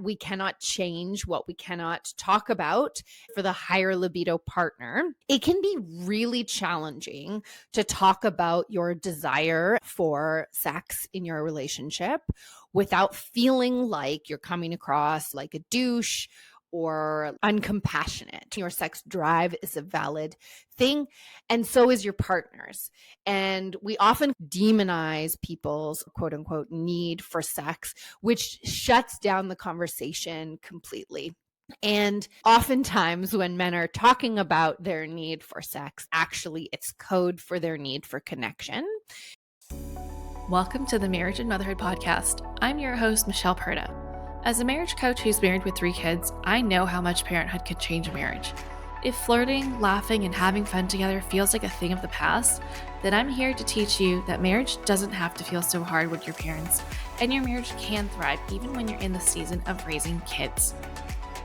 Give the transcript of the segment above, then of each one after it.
We cannot change what we cannot talk about for the higher libido partner. It can be really challenging to talk about your desire for sex in your relationship without feeling like you're coming across like a douche or uncompassionate. Your sex drive is a valid thing, and so is your partner's. And we often demonize people's quote unquote need for sex, which shuts down the conversation completely. And oftentimes when men are talking about their need for sex, actually it's code for their need for connection. Welcome to the Marriage and Motherhood Podcast. I'm your host, Michelle Perda. As a marriage coach who's married with 3 kids, I know how much parenthood could change a marriage. If flirting, laughing, and having fun together feels like a thing of the past, then I'm here to teach you that marriage doesn't have to feel so hard with your parents, and your marriage can thrive even when you're in the season of raising kids.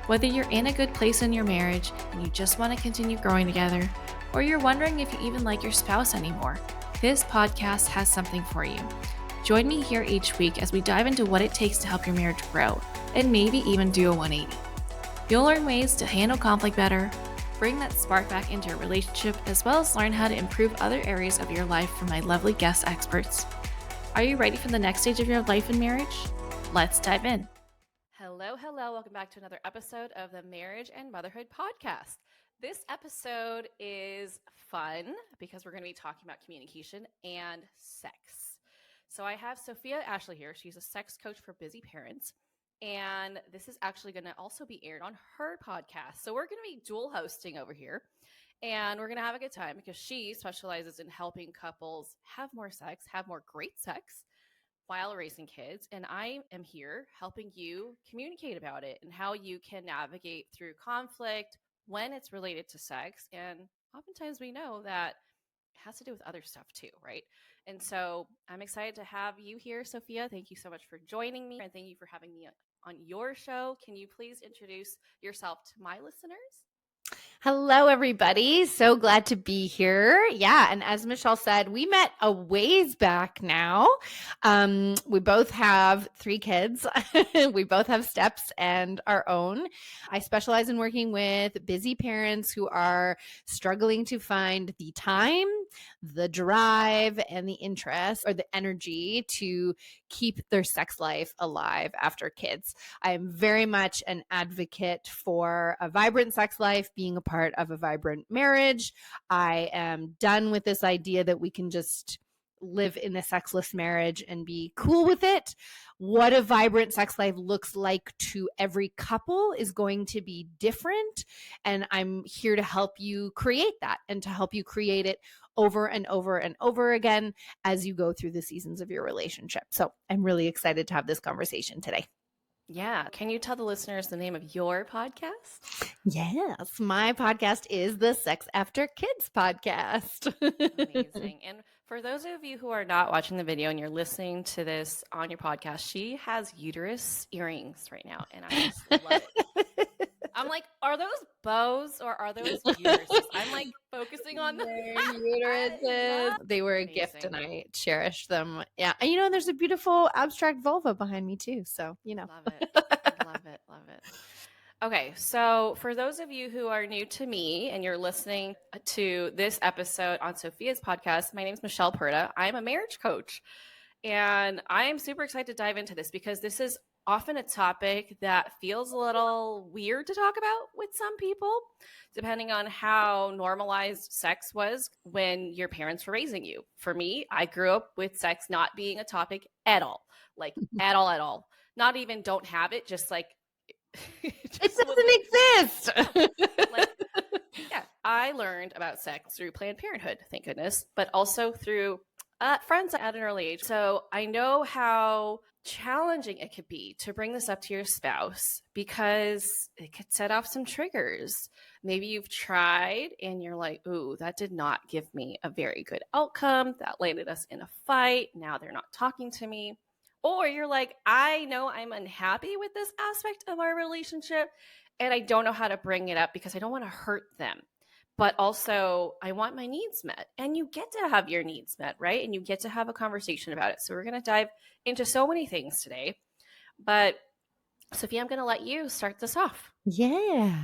Whether you're in a good place in your marriage and you just want to continue growing together, or you're wondering if you even like your spouse anymore, this podcast has something for you. Join me here each week as we dive into what it takes to help your marriage grow, and maybe even do a 180. You'll learn ways to handle conflict better, bring that spark back into your relationship, as well as learn how to improve other areas of your life from my lovely guest experts. Are you ready for the next stage of your life in marriage? Let's dive in. Hello. Welcome back to another episode of the Marriage and Motherhood Podcast. This episode is fun because we're going to be talking about communication and sex. So I have Sofia Ashley here. She's a sex coach for busy parents. And this is actually going to also be aired on her podcast. So we're going to be dual hosting over here. And we're going to have a good time because she specializes in helping couples have more sex, have more great sex while raising kids. And I am here helping you communicate about it and how you can navigate through conflict when it's related to sex. And oftentimes we know that it has to do with other stuff too, right? And so I'm excited to have you here, Sofia. Thank you so much for joining me, and thank you for having me on your show. Can you please introduce yourself to my listeners? Hello, everybody. So glad to be here. Yeah. And as Michelle said, we met a ways back now. We both have 3 kids. We both have steps and our own. I specialize in working with busy parents who are struggling to find the time, the drive, and the interest or the energy to keep their sex life alive after kids. I am very much an advocate for a vibrant sex life, being a part of a vibrant marriage. I am done with this idea that we can just live in a sexless marriage and be cool with it. What a vibrant sex life looks like to every couple is going to be different. And I'm here to help you create that and to help you create it over and over and over again as you go through the seasons of your relationship. So I'm really excited to have this conversation today. Yeah. Can you tell the listeners the name of your podcast? Yes. My podcast is the Sex After Kids podcast. Amazing. And for those of you who are not watching the video and you're listening to this on your podcast, she has uterus earrings right now. And I just love it. I'm like, are those bows or are those uteruses? I'm like focusing on the uteruses. They were a gift and I cherish them. Yeah. And there's a beautiful abstract vulva behind me too. So, Love it. Love it. Okay. So for those of you who are new to me and you're listening to this episode on Sofia's podcast, my name is Michelle Perda. I'm a marriage coach. And I am super excited to dive into this because this is often a topic that feels a little weird to talk about with some people, depending on how normalized sex was when your parents were raising you. For me, I grew up with sex not being a topic at all, like at all. Not even don't have it, just like it doesn't exist. Yeah, I learned about sex through Planned Parenthood, thank goodness, but also through friends at an early age. So I know how challenging it could be to bring this up to your spouse because it could set off some triggers. Maybe you've tried and you're like, ooh, that did not give me a very good outcome. That landed us in a fight. Now they're not talking to me. Or you're like, I know I'm unhappy with this aspect of our relationship and I don't know how to bring it up because I don't want to hurt them. But also I want my needs met, and you get to have your needs met, right? And you get to have a conversation about it. So we're going to dive into so many things today, but Sophia, I'm going to let you start this off. Yeah.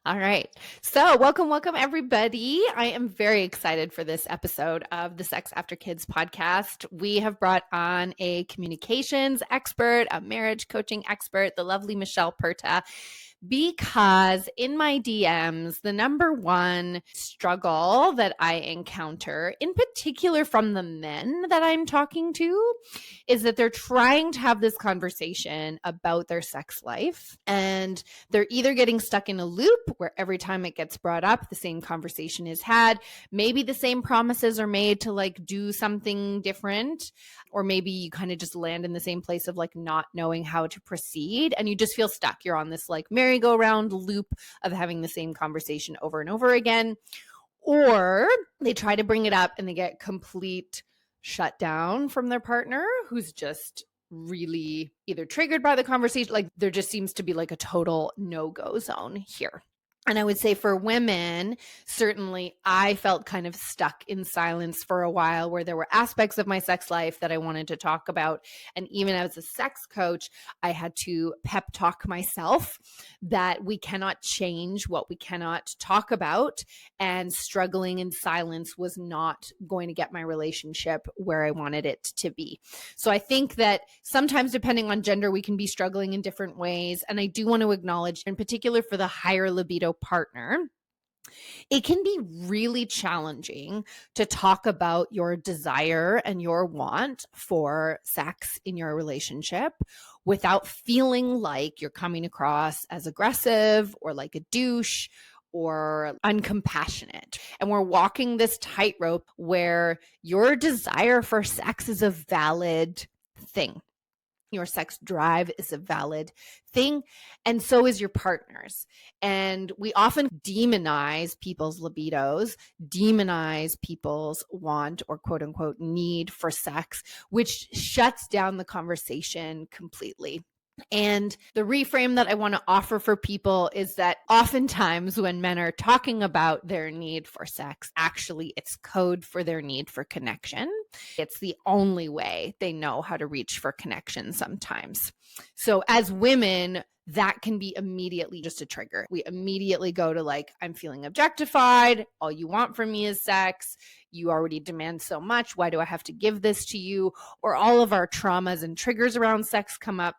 All right. So, welcome everybody. I am very excited for this episode of the Sex After Kids podcast. We have brought on a communications expert, a marriage coaching expert, the lovely Michelle Perta, because in my DMs, the number one struggle that I encounter, in particular from the men that I'm talking to, is that they're trying to have this conversation about their sex life, and they're either getting stuck in a loop where every time it gets brought up, the same conversation is had. Maybe the same promises are made to like do something different, or maybe you kind of just land in the same place of like not knowing how to proceed, and you just feel stuck. You're on this like merry-go-round loop of having the same conversation over and over again. Or they try to bring it up and they get complete shut down from their partner, who's just really either triggered by the conversation, like there just seems to be like a total no-go zone here. And I would say for women, certainly I felt kind of stuck in silence for a while, where there were aspects of my sex life that I wanted to talk about. And even as a sex coach, I had to pep talk myself that we cannot change what we cannot talk about. And struggling in silence was not going to get my relationship where I wanted it to be. So I think that sometimes, depending on gender, we can be struggling in different ways. And I do want to acknowledge, in particular for the higher libido partner, it can be really challenging to talk about your desire and your want for sex in your relationship without feeling like you're coming across as aggressive or like a douche or uncompassionate. And we're walking this tightrope where your desire for sex is a valid thing. Your sex drive is a valid thing, and so is your partner's. And we often demonize people's libidos, demonize people's want or quote unquote need for sex, which shuts down the conversation completely. And the reframe that I want to offer for people is that oftentimes when men are talking about their need for sex, actually it's code for their need for connection. It's the only way they know how to reach for connection sometimes. So as women, that can be immediately just a trigger. We immediately go to like, I'm feeling objectified. All you want from me is sex. You already demand so much. Why do I have to give this to you? Or all of our traumas and triggers around sex come up.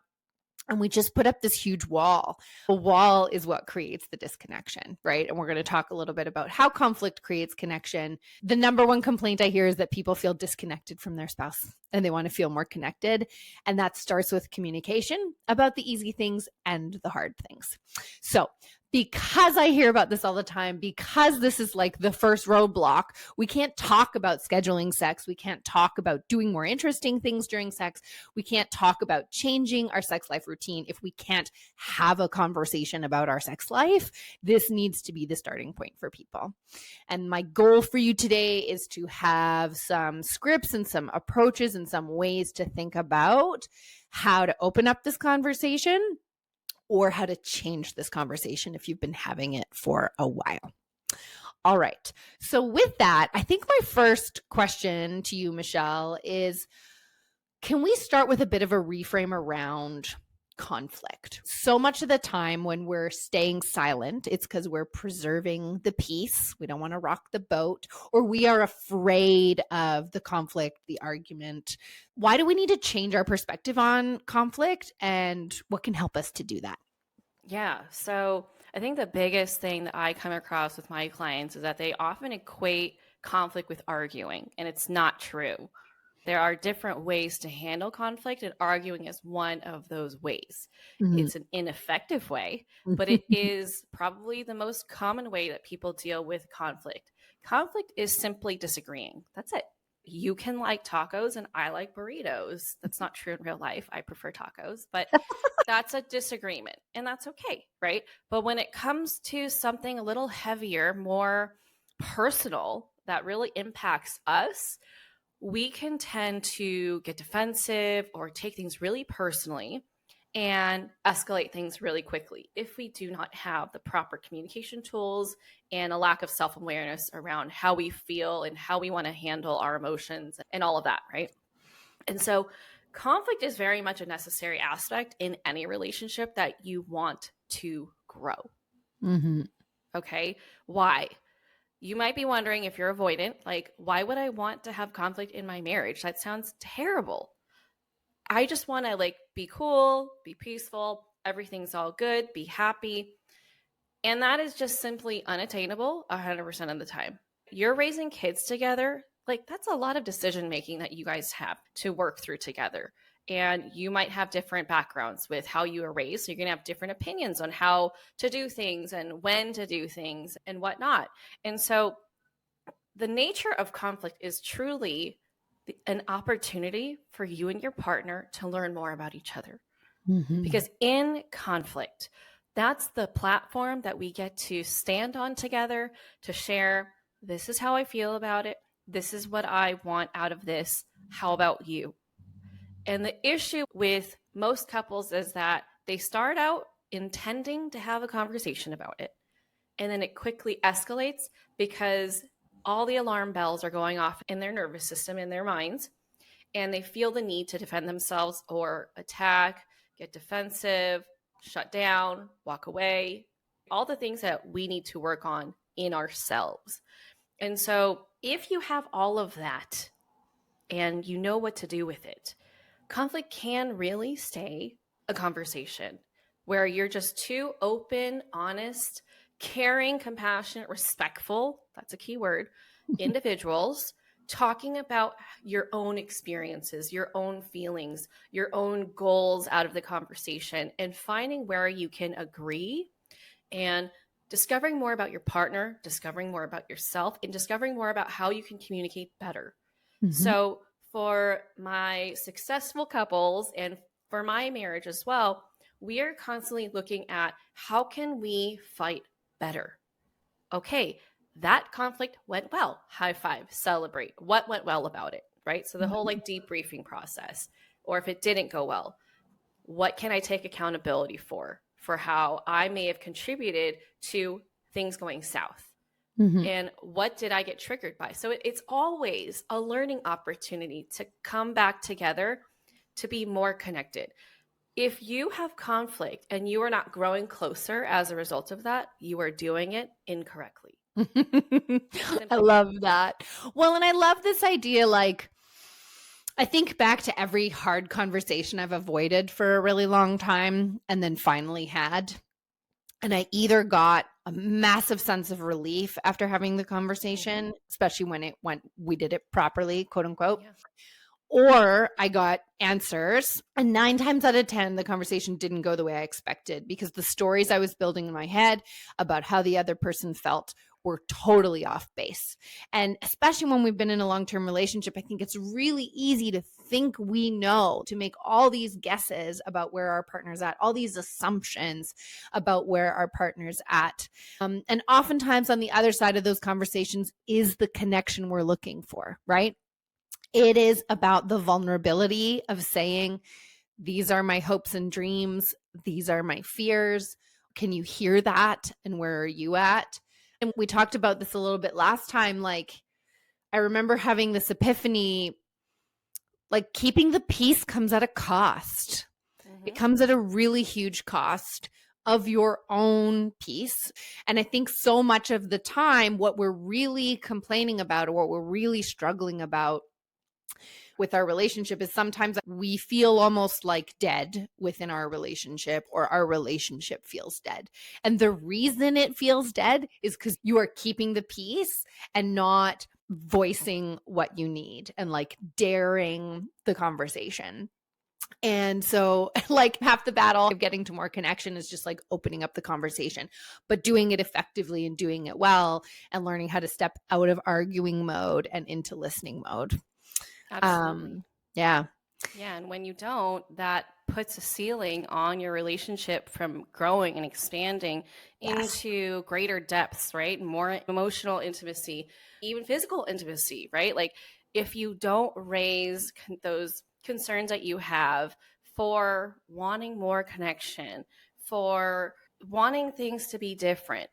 And we just put up this huge wall. A wall is what creates the disconnection, right? And we're going to talk a little bit about how conflict creates connection. The number one complaint I hear is that people feel disconnected from their spouse and they want to feel more connected. And that starts with communication about the easy things and the hard things. So because I hear about this all the time, because this is like the first roadblock, we can't talk about scheduling sex. We can't talk about doing more interesting things during sex. We can't talk about changing our sex life routine if we can't have a conversation about our sex life. This needs to be the starting point for people. And my goal for you today is to have some scripts and some approaches and some ways to think about how to open up this conversation, or how to change this conversation if you've been having it for a while. All right. So with that, I think my first question to you, Michelle, is can we start with a bit of a reframe around conflict? So much of the time when we're staying silent, it's because we're preserving the peace. We don't want to rock the boat, or we are afraid of the conflict, the argument. Why do we need to change our perspective on conflict, and what can help us to do that? Yeah. So I think the biggest thing that I come across with my clients is that they often equate conflict with arguing, and it's not true. There are different ways to handle conflict, and arguing is one of those ways. Mm-hmm. It's an ineffective way, but it is probably the most common way that people deal with conflict. Conflict is simply disagreeing. That's it. You can like tacos and I like burritos. That's not true in real life. I prefer tacos, but that's a disagreement, and that's okay, right? But when it comes to something a little heavier, more personal, that really impacts us, we can tend to get defensive or take things really personally and escalate things really quickly if we do not have the proper communication tools and a lack of self-awareness around how we feel and how we want to handle our emotions and all of that, right? And so conflict is very much a necessary aspect in any relationship that you want to grow. Mm-hmm. Okay. Why? You might be wondering, if you're avoidant, like, why would I want to have conflict in my marriage? That sounds terrible. I just want to like be cool, be peaceful, everything's all good, be happy. And that is just simply unattainable 100% of the time. You're raising kids together, like that's a lot of decision making that you guys have to work through together. And you might have different backgrounds with how you were raised. So you're going to have different opinions on how to do things and when to do things and whatnot. And so the nature of conflict is truly an opportunity for you and your partner to learn more about each other. Mm-hmm. Because in conflict, that's the platform that we get to stand on together to share, this is how I feel about it. This is what I want out of this. How about you? And the issue with most couples is that they start out intending to have a conversation about it. And then it quickly escalates because all the alarm bells are going off in their nervous system, in their minds, and they feel the need to defend themselves or attack, get defensive, shut down, walk away, all the things that we need to work on in ourselves. And so if you have all of that and you know what to do with it, conflict can really stay a conversation where you're just two open, honest, caring, compassionate, respectful, that's a key word, individuals talking about your own experiences, your own feelings, your own goals out of the conversation, and finding where you can agree and discovering more about your partner, discovering more about yourself, and discovering more about how you can communicate better. Mm-hmm. So for my successful couples and for my marriage as well, we are constantly looking at how can we fight better? Okay, that conflict went well. High five, celebrate. What went well about it, right? So the whole like debriefing process. Or if it didn't go well, what can I take accountability for how I may have contributed to things going south? Mm-hmm. And what did I get triggered by? So it's always a learning opportunity to come back together to be more connected. If you have conflict and you are not growing closer as a result of that, you are doing it incorrectly. I love that. Well, and I love this idea, like, I think back to every hard conversation I've avoided for a really long time and then finally had. And I either got a massive sense of relief after having the conversation, especially when we did it properly, quote unquote, or I got answers. And 9 times out of 10, the conversation didn't go the way I expected because the stories I was building in my head about how the other person felt were totally off base. And especially when we've been in a long-term relationship, I think it's really easy to think we know, to make all these guesses about where our partner's at, all these assumptions about where our partner's at. And oftentimes on the other side of those conversations is the connection we're looking for, right? It is about the vulnerability of saying, these are my hopes and dreams. These are my fears. Can you hear that? And where are you at? And we talked about this a little bit last time. Like, I remember having this epiphany, like keeping the peace comes at a cost. It comes at a really huge cost of your own peace. And I think so much of the time, what we're really complaining about or what we're really struggling about with our relationship is sometimes we feel almost like dead within our relationship, or our relationship feels dead. And the reason it feels dead is because you are keeping the peace and not voicing what you need and like daring the conversation. And so like half the battle of getting to more connection is just like opening up the conversation, but doing it effectively and doing it well and learning how to step out of arguing mode and into listening mode. Absolutely. Yeah. Yeah. And when you don't, that puts a ceiling on your relationship from growing and expanding into greater depths, right? More emotional intimacy, even physical intimacy, right? Like if you don't raise those concerns that you have for wanting more connection, for wanting things to be different,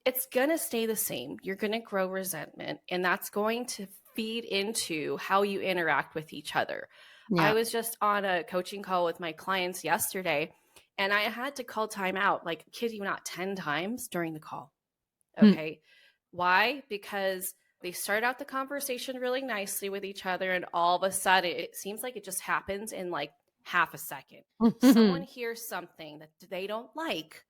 it's going to stay the same. You're going to grow resentment, and that's going to feed into how you interact with each other. I was just on a coaching call with my clients yesterday, and I had to call time out, like, kid you not, 10 times during the call. Okay. Why? Because they start out the conversation really nicely with each other, and all of a sudden it seems like it just happens in like half a second. Someone hears something that they don't like,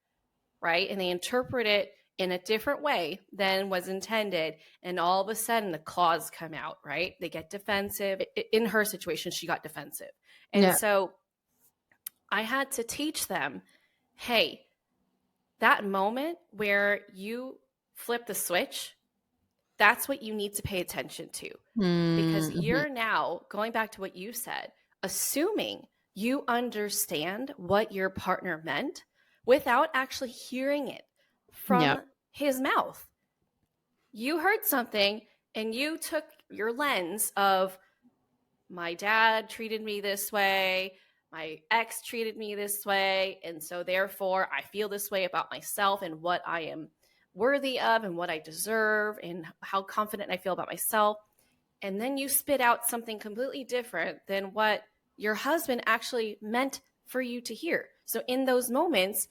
right? And they interpret it in a different way than was intended. And all of a sudden the claws come out, right? They get defensive. In her situation, she got defensive. And so I had to teach them, hey, that moment where you flip the switch, that's what you need to pay attention to. Because you're now, going back to what you said, assuming you understand what your partner meant without actually hearing it from his mouth. You heard something and you took your lens of, my dad treated me this way, my ex treated me this way, and so therefore I feel this way about myself and what I am worthy of and what I deserve and how confident I feel about myself. And then you spit out something completely different than what your husband actually meant for you to hear. So in those moments,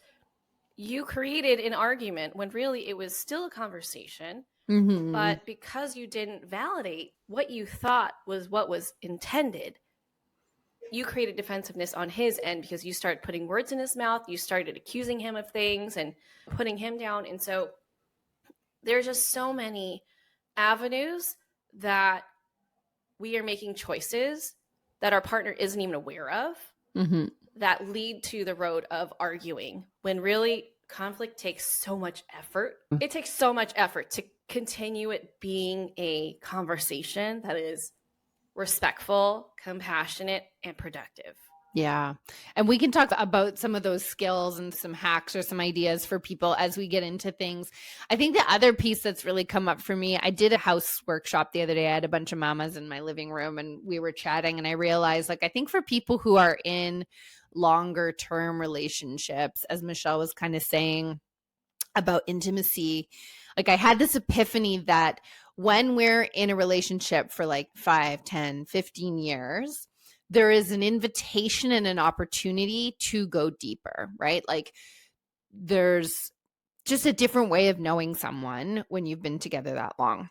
you created an argument when really it was still a conversation. But because you didn't validate what you thought was what was intended, you created defensiveness on his end because you started putting words in his mouth. You started accusing him of things and putting him down. And so there's just so many avenues that we are making choices that our partner isn't even aware of that lead to the road of arguing, when really conflict takes so much effort. It takes so much effort to continue it being a conversation that is respectful, compassionate, and productive. Yeah. And we can talk about some of those skills and some hacks or some ideas for people as we get into things. I think the other piece that's really come up for me, I did a house workshop the other day. I had a bunch of mamas in my living room and we were chatting, and I realized, like, I think for people who are in longer term relationships, as Michelle was kind of saying about intimacy, like, I had this epiphany that when we're in a relationship for like 5, 10, 15 years, there is an invitation and an opportunity to go deeper, right? Like, there's just a different way of knowing someone when you've been together that long.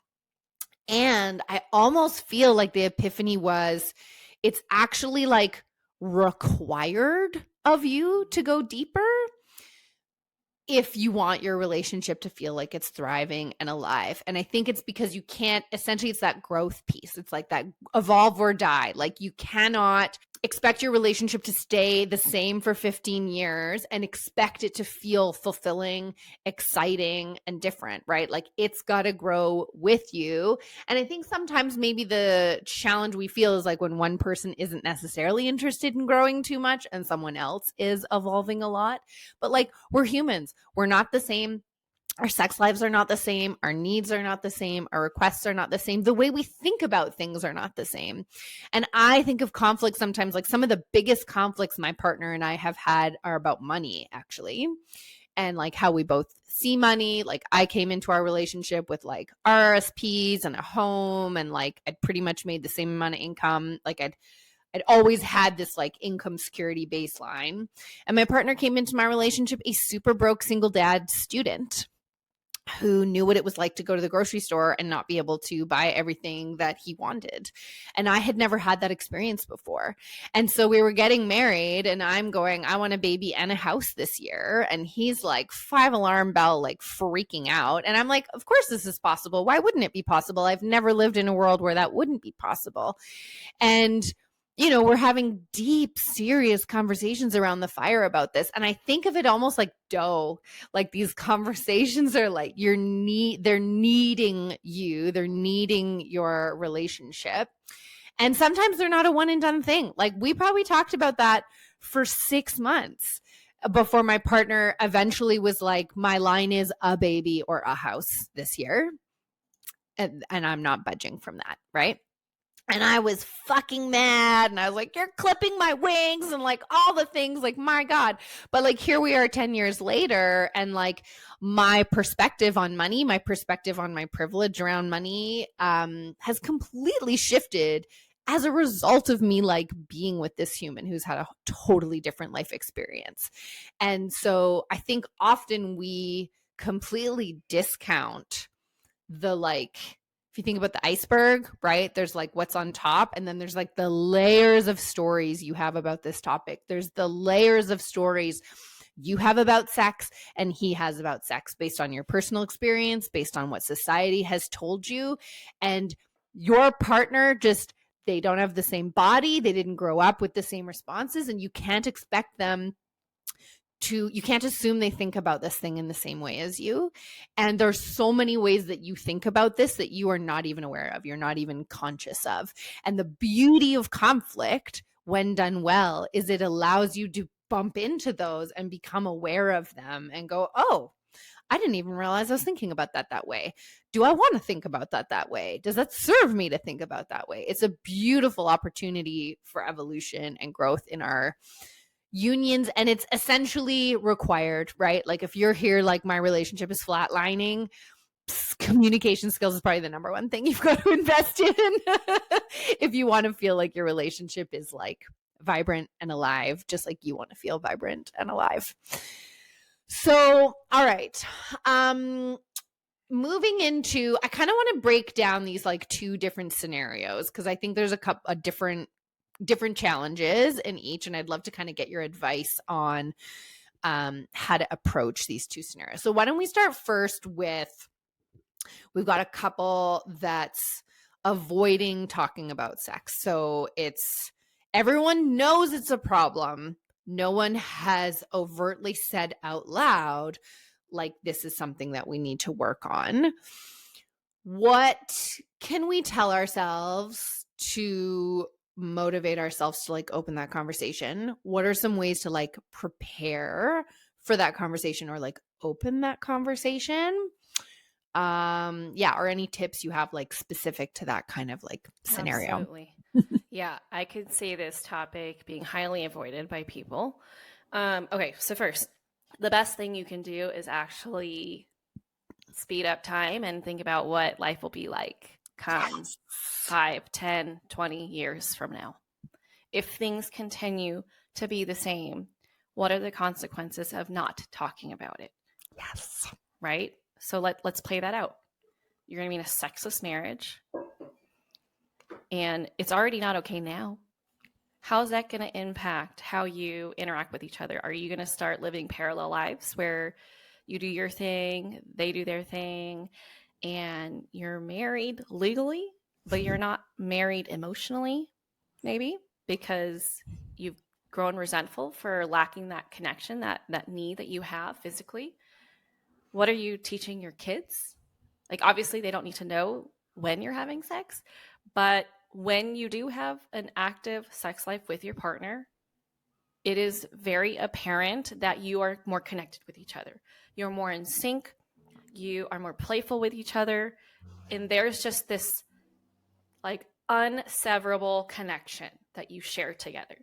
And I almost feel like the epiphany was, it's actually like required of you to go deeper if you want your relationship to feel like it's thriving and alive. And I think it's because you can't, essentially it's that growth piece. It's like that evolve or die. Like, you cannot expect your relationship to stay the same for 15 years and expect it to feel fulfilling, exciting, and different, right? Like, it's got to grow with you. And I think sometimes maybe the challenge we feel is like when one person isn't necessarily interested in growing too much and someone else is evolving a lot. But like, we're humans. We're not the same. Our sex lives are not the same. Our needs are not the same. Our requests are not the same. The way we think about things are not the same. And I think of conflict sometimes, like some of the biggest conflicts my partner and I have had are about money, actually. And like how we both see money. Like, I came into our relationship with like RSPs and a home, and like I'd pretty much made the same amount of income. Like, I'd always had this like income security baseline. And my partner came into my relationship a super broke single dad student who knew what it was like to go to the grocery store and not be able to buy everything that he wanted. And I had never had that experience before. And so we were getting married, and I'm going, I want a baby and a house this year. And he's like 5-alarm bell, like freaking out. And I'm like, of course this is possible. Why wouldn't it be possible? I've never lived in a world where that wouldn't be possible. And you know, we're having deep, serious conversations around the fire about this. And I think of it almost like dough. Like, these conversations are like, they're needing you. They're needing your relationship. And sometimes they're not a one and done thing. Like, we probably talked about that for 6 months before my partner eventually was like, my line is a baby or a house this year. And I'm not budging from that, right? And I was fucking mad, and I was like, you're clipping my wings, and like all the things, like, my God. But like, here we are 10 years later, and like, my perspective on money, my perspective on my privilege around money has completely shifted as a result of me like being with this human who's had a totally different life experience. And so I think often we completely discount the like, if you think about the iceberg, right? There's like what's on top, and then there's like the layers of stories you have about this topic. There's the layers of stories you have about sex and he has about sex based on your personal experience, based on what society has told you. And your partner just, they don't have the same body, they didn't grow up with the same responses, and you can't expect them to, you can't assume they think about this thing in the same way as you. And there's so many ways that you think about this that you are not even aware of, you're not even conscious of. And the beauty of conflict, when done well, is it allows you to bump into those and become aware of them and go, oh, I didn't even realize I was thinking about that way. Do I want to think about that way? Does that serve me to think about that way? It's a beautiful opportunity for evolution and growth in our unions, and it's essentially required, right? Like if you're here, like my relationship is flatlining, communication skills is probably the number one thing you've got to invest in if you want to feel like your relationship is like vibrant and alive, just like you want to feel vibrant and alive. So, all right. Moving into, I kind of want to break down these like two different scenarios because I think there's a couple of different challenges in each, and I'd love to kind of get your advice on how to approach these two scenarios. So why don't we start first with, we've got a couple that's avoiding talking about sex. So it's, everyone knows it's a problem. No one has overtly said out loud, like, this is something that we need to work on. What can we tell ourselves to motivate ourselves to like open that conversation? What are some ways to like prepare for that conversation or like open that conversation? Or any tips you have like specific to that kind of like scenario. Absolutely. Yeah, I could see this topic being highly avoided by people. Okay, so first, the best thing you can do is actually speed up time and think about what life will be like come 5, 10, 20 years from now. If things continue to be the same, what are the consequences of not talking about it? Yes. Right? So let's play that out. You're going to be in a sexless marriage, and it's already not okay now. How's that going to impact how you interact with each other? Are you going to start living parallel lives where you do your thing, they do their thing, and you're married legally, but you're not married emotionally, maybe, because you've grown resentful for lacking that connection, that need that you have physically? What are you teaching your kids? Like, obviously, they don't need to know when you're having sex, but when you do have an active sex life with your partner, it is very apparent that you are more connected with each other. You're more in sync. You are more playful with each other. And there's just this like unseverable connection that you share together.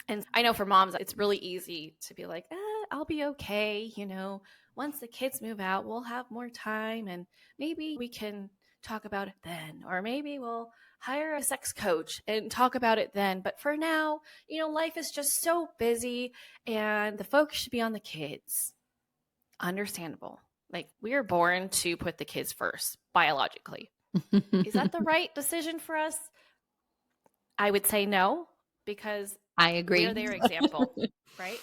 And I know for moms, it's really easy to be like, I'll be okay. You know, once the kids move out, we'll have more time and maybe we can talk about it then. Or maybe we'll hire a sex coach and talk about it then. But for now, you know, life is just so busy and the focus should be on the kids. Understandable. Like, we are born to put the kids first biologically. Is that the right decision for us? I would say no, because I agree. we're their example, right?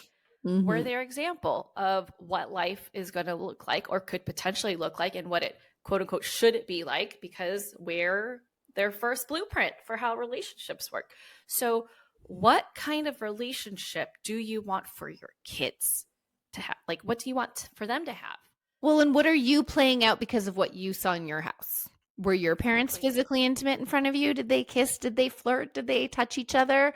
Mm-hmm. We're their example of what life is going to look like or could potentially look like and what it, quote unquote, should be like, because we're their first blueprint for how relationships work. So what kind of relationship do you want for your kids to have? Like, what do you want for them to have? Well, and what are you playing out because of what you saw in your house? Were your parents Exactly. physically intimate in front of you? Did they kiss? Did they flirt? Did they touch each other?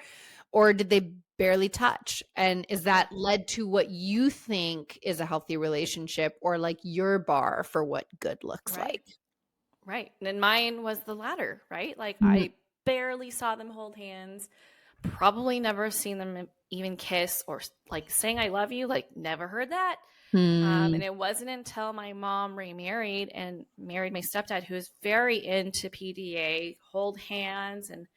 Or did they barely touch? And is that led to what you think is a healthy relationship, or like your bar for what good looks Right. like? Right. And then mine was the latter, right? Like, Mhm. I barely saw them hold hands, probably never seen them even kiss or like saying I love you, like never heard that. Hmm. And it wasn't until my mom remarried and married my stepdad, who was very into PDA, hold hands and,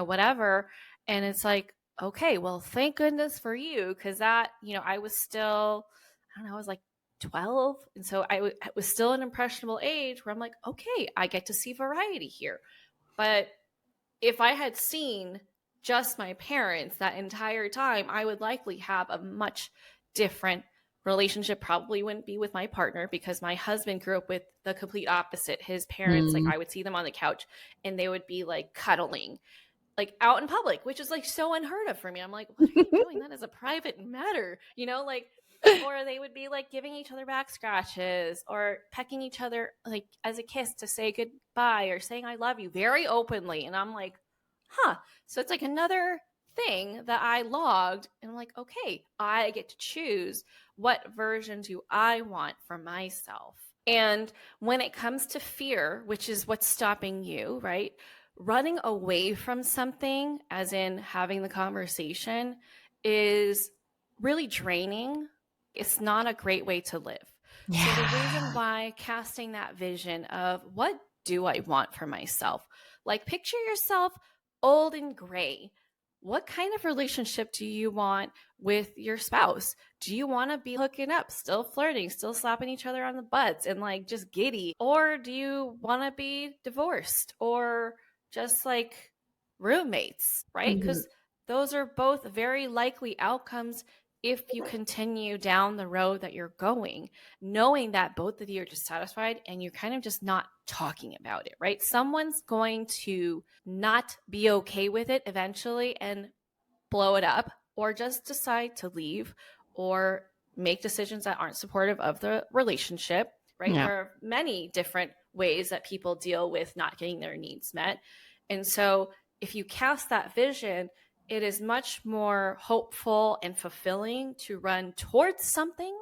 whatever. And it's like, okay, well, thank goodness for you. Cause that, I was still, I don't know, I was like 12. And so I was still an impressionable age where I'm like, okay, I get to see variety here. But if I had seen just my parents that entire time, I would likely have a much different relationship. Probably wouldn't be with my partner, because my husband grew up with the complete opposite. His parents, like, Hmm. I would see them on the couch and they would be like cuddling, like out in public, which is like so unheard of for me. I'm like, what are you doing? That is a private matter, like, or they would be like giving each other back scratches or pecking each other like as a kiss to say goodbye or saying I love you very openly. And I'm like, huh. So it's like another thing that I logged, and I'm like, okay, I get to choose what version do I want for myself. And when it comes to fear, which is what's stopping you, right? Running away from something, as in having the conversation, is really draining. It's not a great way to live. So the reason Yeah. why casting that vision of what do I want for myself? Like, picture yourself old and gray. What kind of relationship do you want with your spouse? Do you want to be hooking up, still flirting, still slapping each other on the butts and like just giddy? Or do you want to be divorced or just like roommates, right? Mhm. Because those are both very likely outcomes if you continue down the road that you're going, knowing that both of you are dissatisfied and you're kind of just not talking about it, right? Someone's going to not be okay with it eventually and blow it up, or just decide to leave or make decisions that aren't supportive of the relationship, right? Yeah. There are many different ways that people deal with not getting their needs met. And so if you cast that vision, it is much more hopeful and fulfilling to run towards something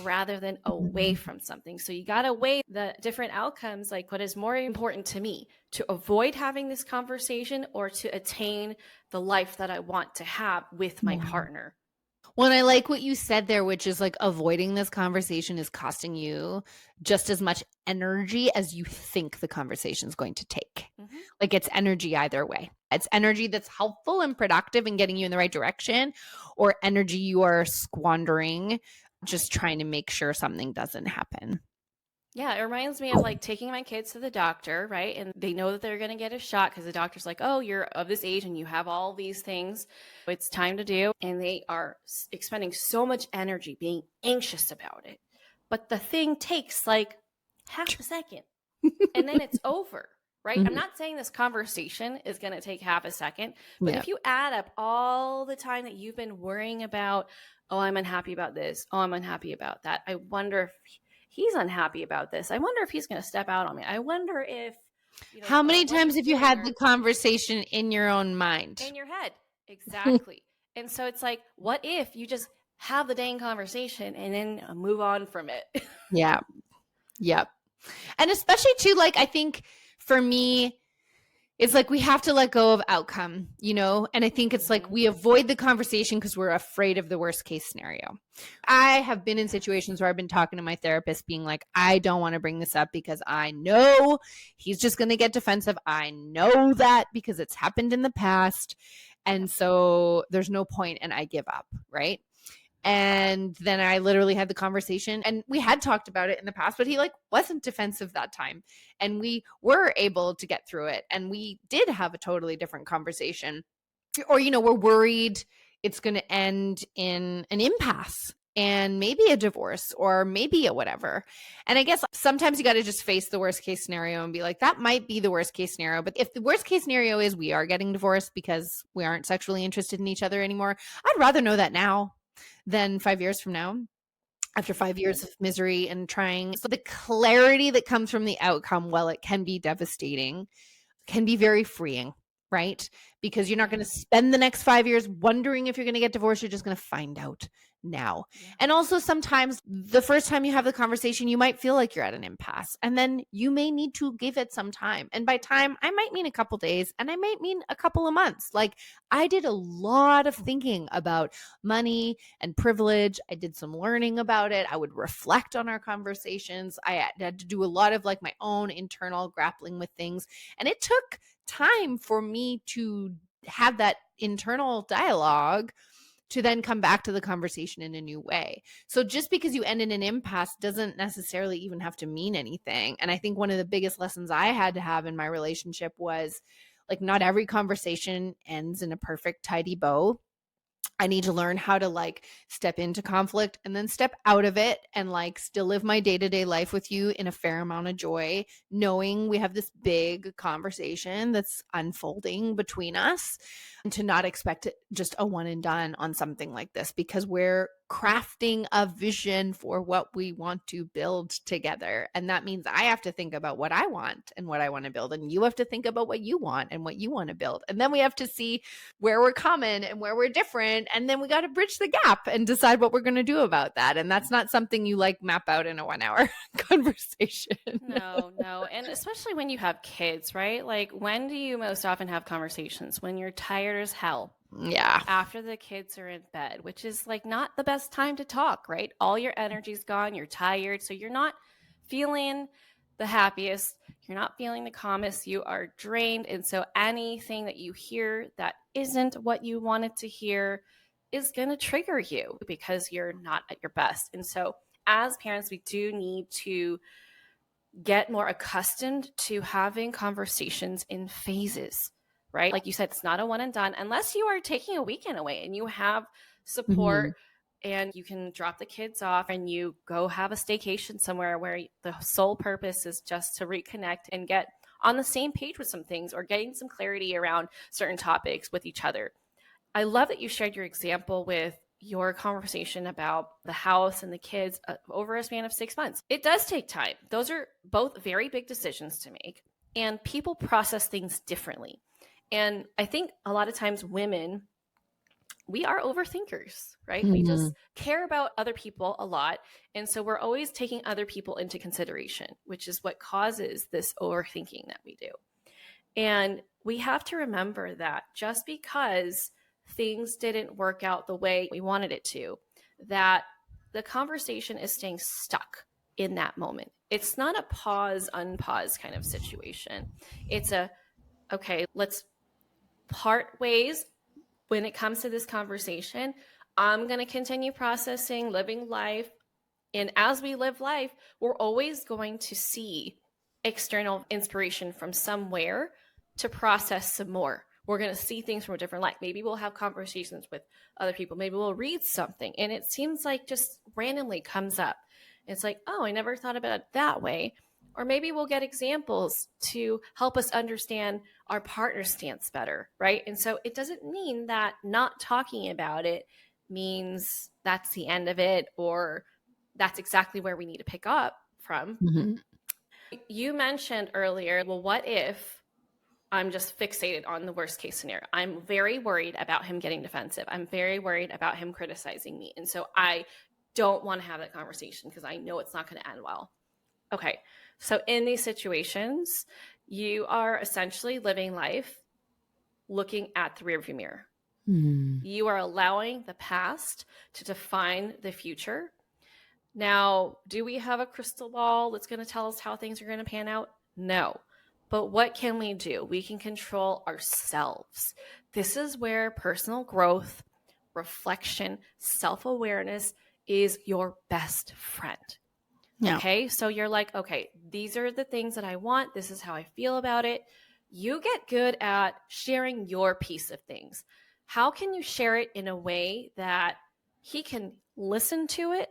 rather than away from something. So you got to weigh the different outcomes, like what is more important to me, to avoid having this conversation or to attain the life that I want to have with my Yeah. partner. Well, and I like what you said there, which is like avoiding this conversation is costing you just as much energy as you think the conversation is going to take. Mm-hmm. Like, it's energy either way. It's energy that's helpful and productive and getting you in the right direction, or energy you are squandering just trying to make sure something doesn't happen. Yeah, it reminds me of like taking my kids to the doctor, right? And they know that they're going to get a shot because the doctor's like, oh, you're of this age and you have all these things it's time to do. And they are expending so much energy being anxious about it. But the thing takes like half a second and then it's over, right? I'm Mhm. not saying this conversation is going to take half a second, but Yeah. if you add up all the time that you've been worrying about, oh, I'm unhappy about this, oh, I'm unhappy about that, I wonder if he's unhappy about this, I wonder if he's going to step out on me, I wonder if, How many what times he's have you doing, had or the conversation in your own mind? in your head. Exactly. And so it's like, what if you just have the dang conversation and then move on from it? Yeah. Yep. And especially too, like, I think for me, it's like we have to let go of outcome, And I think it's like we avoid the conversation because we're afraid of the worst case scenario. I have been in situations where I've been talking to my therapist being like, I don't want to bring this up because I know he's just going to get defensive. I know that because it's happened in the past. And so there's no point, and I give up, right? And then I literally had the conversation, and we had talked about it in the past, but he like wasn't defensive that time. And we were able to get through it. And we did have a totally different conversation. Or, we're worried it's going to end in an impasse and maybe a divorce or maybe a whatever. And I guess sometimes you got to just face the worst case scenario and be like, that might be the worst case scenario. But if the worst case scenario is we are getting divorced because we aren't sexually interested in each other anymore, I'd rather know that now than 5 years from now, after 5 years of misery and trying. So the clarity that comes from the outcome, while it can be devastating, can be very freeing, right? Because you're not going to spend the next 5 years wondering if you're going to get divorced. You're just going to find out now. Yeah. And also sometimes the first time you have the conversation, you might feel like you're at an impasse, and then you may need to give it some time. And by time, I might mean a couple days, and I might mean a couple of months. Like, I did a lot of thinking about money and privilege. I did some learning about it. I would reflect on our conversations. I had to do a lot of like my own internal grappling with things. And it took time for me to have that internal dialogue to then come back to the conversation in a new way. So just because you end in an impasse doesn't necessarily even have to mean anything. And I think one of the biggest lessons I had to have in my relationship was like, not every conversation ends in a perfect, tidy bow. I need to learn how to like step into conflict and then step out of it and like still live my day-to-day life with you in a fair amount of joy, knowing we have this big conversation that's unfolding between us, and to not expect just a one and done on something like this, because we're crafting a vision for what we want to build together. And that means I have to think about what I want and what I want to build, and you have to think about what you want and what you want to build. And then we have to see where we're common and where we're different. And then we got to bridge the gap and decide what we're going to do about that. And that's not something you like map out in a 1 hour conversation. No. And especially when you have kids, right? Like, when do you most often have conversations? When you're tired as hell. Yeah. After the kids are in bed, which is like not the best time to talk, right? All your energy's gone, you're tired, so you're not feeling the happiest, you're not feeling the calmest, you are drained. And so anything that you hear that isn't what you wanted to hear is going to trigger you because you're not at your best. And so as parents, we do need to get more accustomed to having conversations in phases, right? Like you said, it's not a one and done unless you are taking a weekend away and you have support and you can drop the kids off and you go have a staycation somewhere where the sole purpose is just to reconnect and get on the same page with some things or getting some clarity around certain topics with each other. I love that you shared your example with your conversation about the house and the kids over a span of 6 months. It does take time. Those are both very big decisions to make, and people process things differently. And I think a lot of times women, we are overthinkers, right? We just care about other people a lot. And so we're always taking other people into consideration, which is what causes this overthinking that we do. And we have to remember that just because things didn't work out the way we wanted it to, that the conversation is staying stuck in that moment. It's not a pause, unpause kind of situation. It's a, okay, let's part ways when it comes to this conversation. I'm going to continue processing, living life. And as we live life, we're always going to see external inspiration from somewhere to process some more. We're going to see things from a different light. Maybe we'll have conversations with other people. Maybe we'll read something and it seems like just randomly comes up. It's like, oh, I never thought about it that way. Or maybe we'll get examples to help us understand our partner's stance better, right? And so it doesn't mean that not talking about it means that's the end of it or that's exactly where we need to pick up from. You mentioned earlier, well, what if I'm just fixated on the worst case scenario? I'm very worried about him getting defensive. I'm very worried about him criticizing me. And so I don't want to have that conversation because I know it's not going to end well. Okay. So in these situations, you are essentially living life looking at the rearview mirror. You are allowing the past to define the future. Now, do we have a crystal ball that's going to tell us how things are going to pan out? No. But what can we do? We can control ourselves. This is where personal growth, reflection, self-awareness is your best friend. Yeah. Okay, so you're like, okay, these are the things that I want. This is how I feel about it. You get good at sharing your piece of things. How can you share it in a way that he can listen to it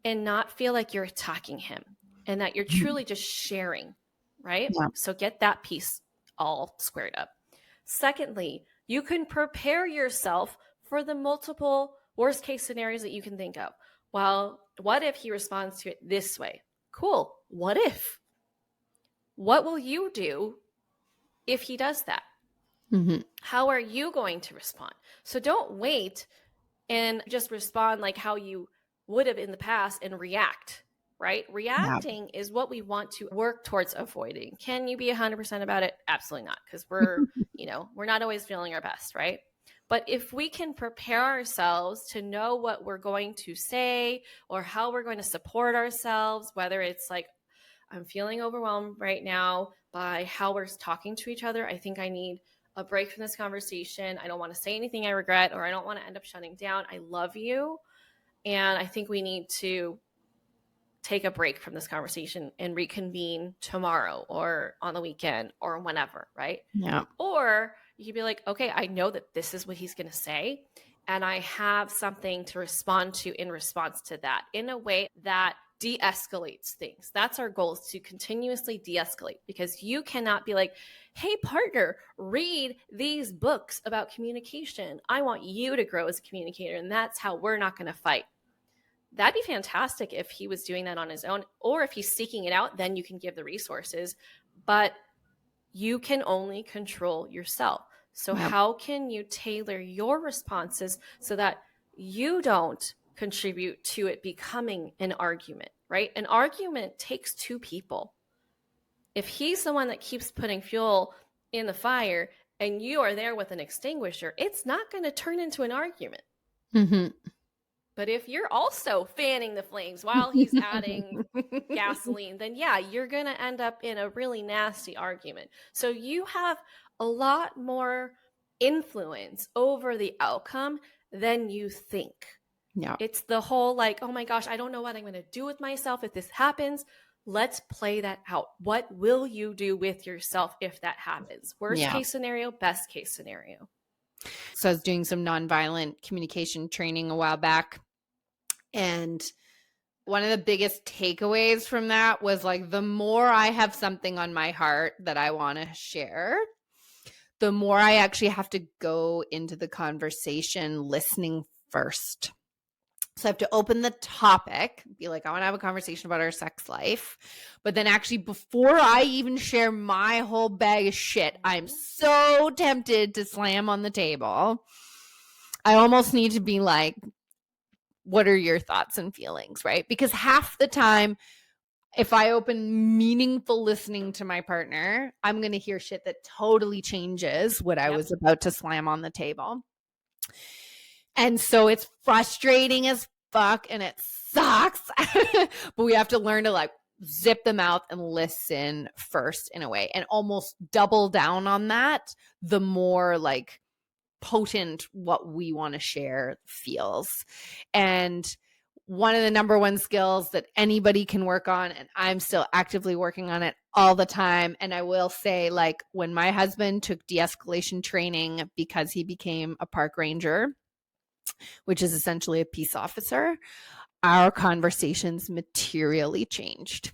and not feel like you're attacking him and that you're truly just sharing, right? Yeah. So get that piece all squared up. Secondly, you can prepare yourself for the multiple worst case scenarios that you can think of. Well, what if he responds to it this way? Cool. What if? What will you do if he does that? How are you going to respond? So don't wait and just respond like how you would have in the past and react, right? Reacting is what we want to work towards avoiding. Can you be 100% about it? Absolutely not, because we're not always feeling our best, right? But if we can prepare ourselves to know what we're going to say or how we're going to support ourselves, whether it's like, I'm feeling overwhelmed right now by how we're talking to each other. I think I need a break from this conversation. I don't want to say anything I regret, or I don't want to end up shutting down. I love you. And I think we need to take a break from this conversation and reconvene tomorrow or on the weekend or whenever, right? Yeah. Or you could be like, okay, I know that this is what he's going to say, and I have something to respond to in response to that in a way that de-escalates things. That's our goal, is to continuously de-escalate, because you cannot be like, hey, partner, read these books about communication. I want you to grow as a communicator, and that's how we're not going to fight. That'd be fantastic if he was doing that on his own, or if he's seeking it out, then you can give the resources, but you can only control yourself. So how can you tailor your responses so that you don't contribute to it becoming an argument, right? An argument takes two people. If he's the one that keeps putting fuel in the fire and you are there with an extinguisher, it's not going to turn into an argument. Mm-hmm. But if you're also fanning the flames while he's adding gasoline, then yeah, you're going to end up in a really nasty argument. So you have a lot more influence over the outcome than you think. Yeah. It's the whole like, oh my gosh, I don't know what I'm going to do with myself if this happens. Let's play that out. What will you do with yourself if that happens? Worst case scenario, best case scenario. So I was doing some nonviolent communication training a while back. And one of the biggest takeaways from that was like, the more I have something on my heart that I want to share, the more I actually have to go into the conversation listening first. So I have to open the topic, be like, I want to have a conversation about our sex life. But then actually, before I even share my whole bag of shit, I'm so tempted to slam on the table. I almost need to be like, what are your thoughts and feelings, right? Because half the time, if I open meaningful listening to my partner, I'm going to hear shit that totally changes what I was about to slam on the table. And so it's frustrating as fuck and it sucks, but we have to learn to like zip the mouth and listen first in a way, and almost double down on that the more like potent what we want to share feels. And one of the number one skills that anybody can work on, and I'm still actively working on it all the time. And I will say, like, when my husband took de-escalation training because he became a park ranger, which is essentially a peace officer, our conversations materially changed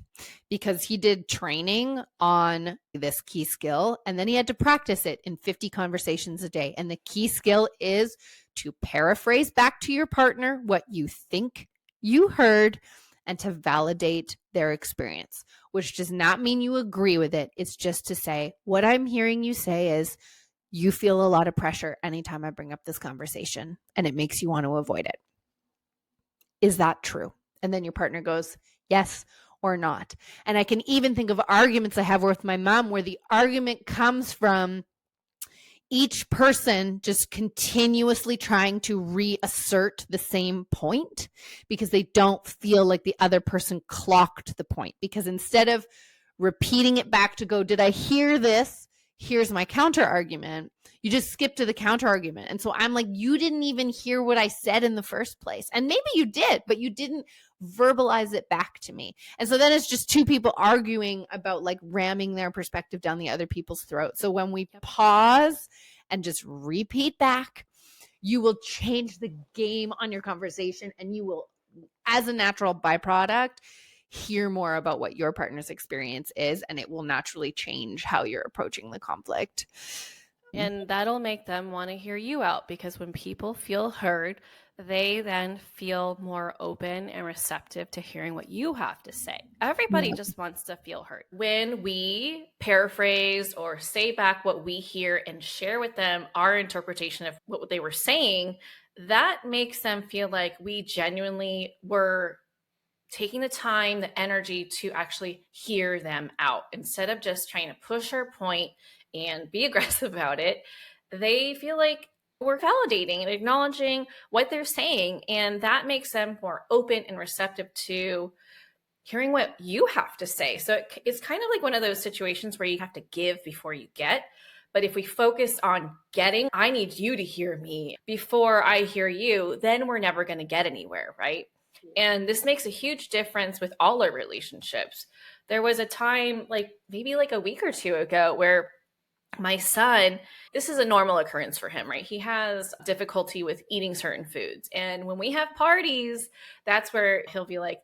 because he did training on this key skill, and then he had to practice it in 50 conversations a day. And the key skill is to paraphrase back to your partner what you think you heard and to validate their experience, which does not mean you agree with it. It's just to say, what I'm hearing you say is, you feel a lot of pressure anytime I bring up this conversation, and it makes you want to avoid it. Is that true? And then your partner goes, yes or not. And I can even think of arguments I have with my mom where the argument comes from each person just continuously trying to reassert the same point because they don't feel like the other person clocked the point. Because instead of repeating it back to go, did I hear this? Here's my counter argument. You just skip to the counter argument. And so I'm like, you didn't even hear what I said in the first place. And maybe you did, but you didn't verbalize it back to me. And so then it's just two people arguing about like ramming their perspective down the other people's throat. So when we pause and just repeat back, you will change the game on your conversation, and you will, as a natural byproduct, hear more about what your partner's experience is, and it will naturally change how you're approaching the conflict. And that'll make them want to hear you out, because when people feel heard, they then feel more open and receptive to hearing what you have to say. Everybody just wants to feel heard. When we paraphrase or say back what we hear and share with them our interpretation of what they were saying, that makes them feel like we genuinely were taking the time, the energy to actually hear them out instead of just trying to push our point and be aggressive about it. They feel like we're validating and acknowledging what they're saying. And that makes them more open and receptive to hearing what you have to say. So it's kind of like one of those situations where you have to give before you get. But if we focus on getting, I need you to hear me before I hear you, then we're never going to get anywhere, right? And this makes a huge difference with all our relationships. There was a time, like maybe like a week or two ago, where my son, this is a normal occurrence for him, right? He has difficulty with eating certain foods. And when we have parties, that's where he'll be like,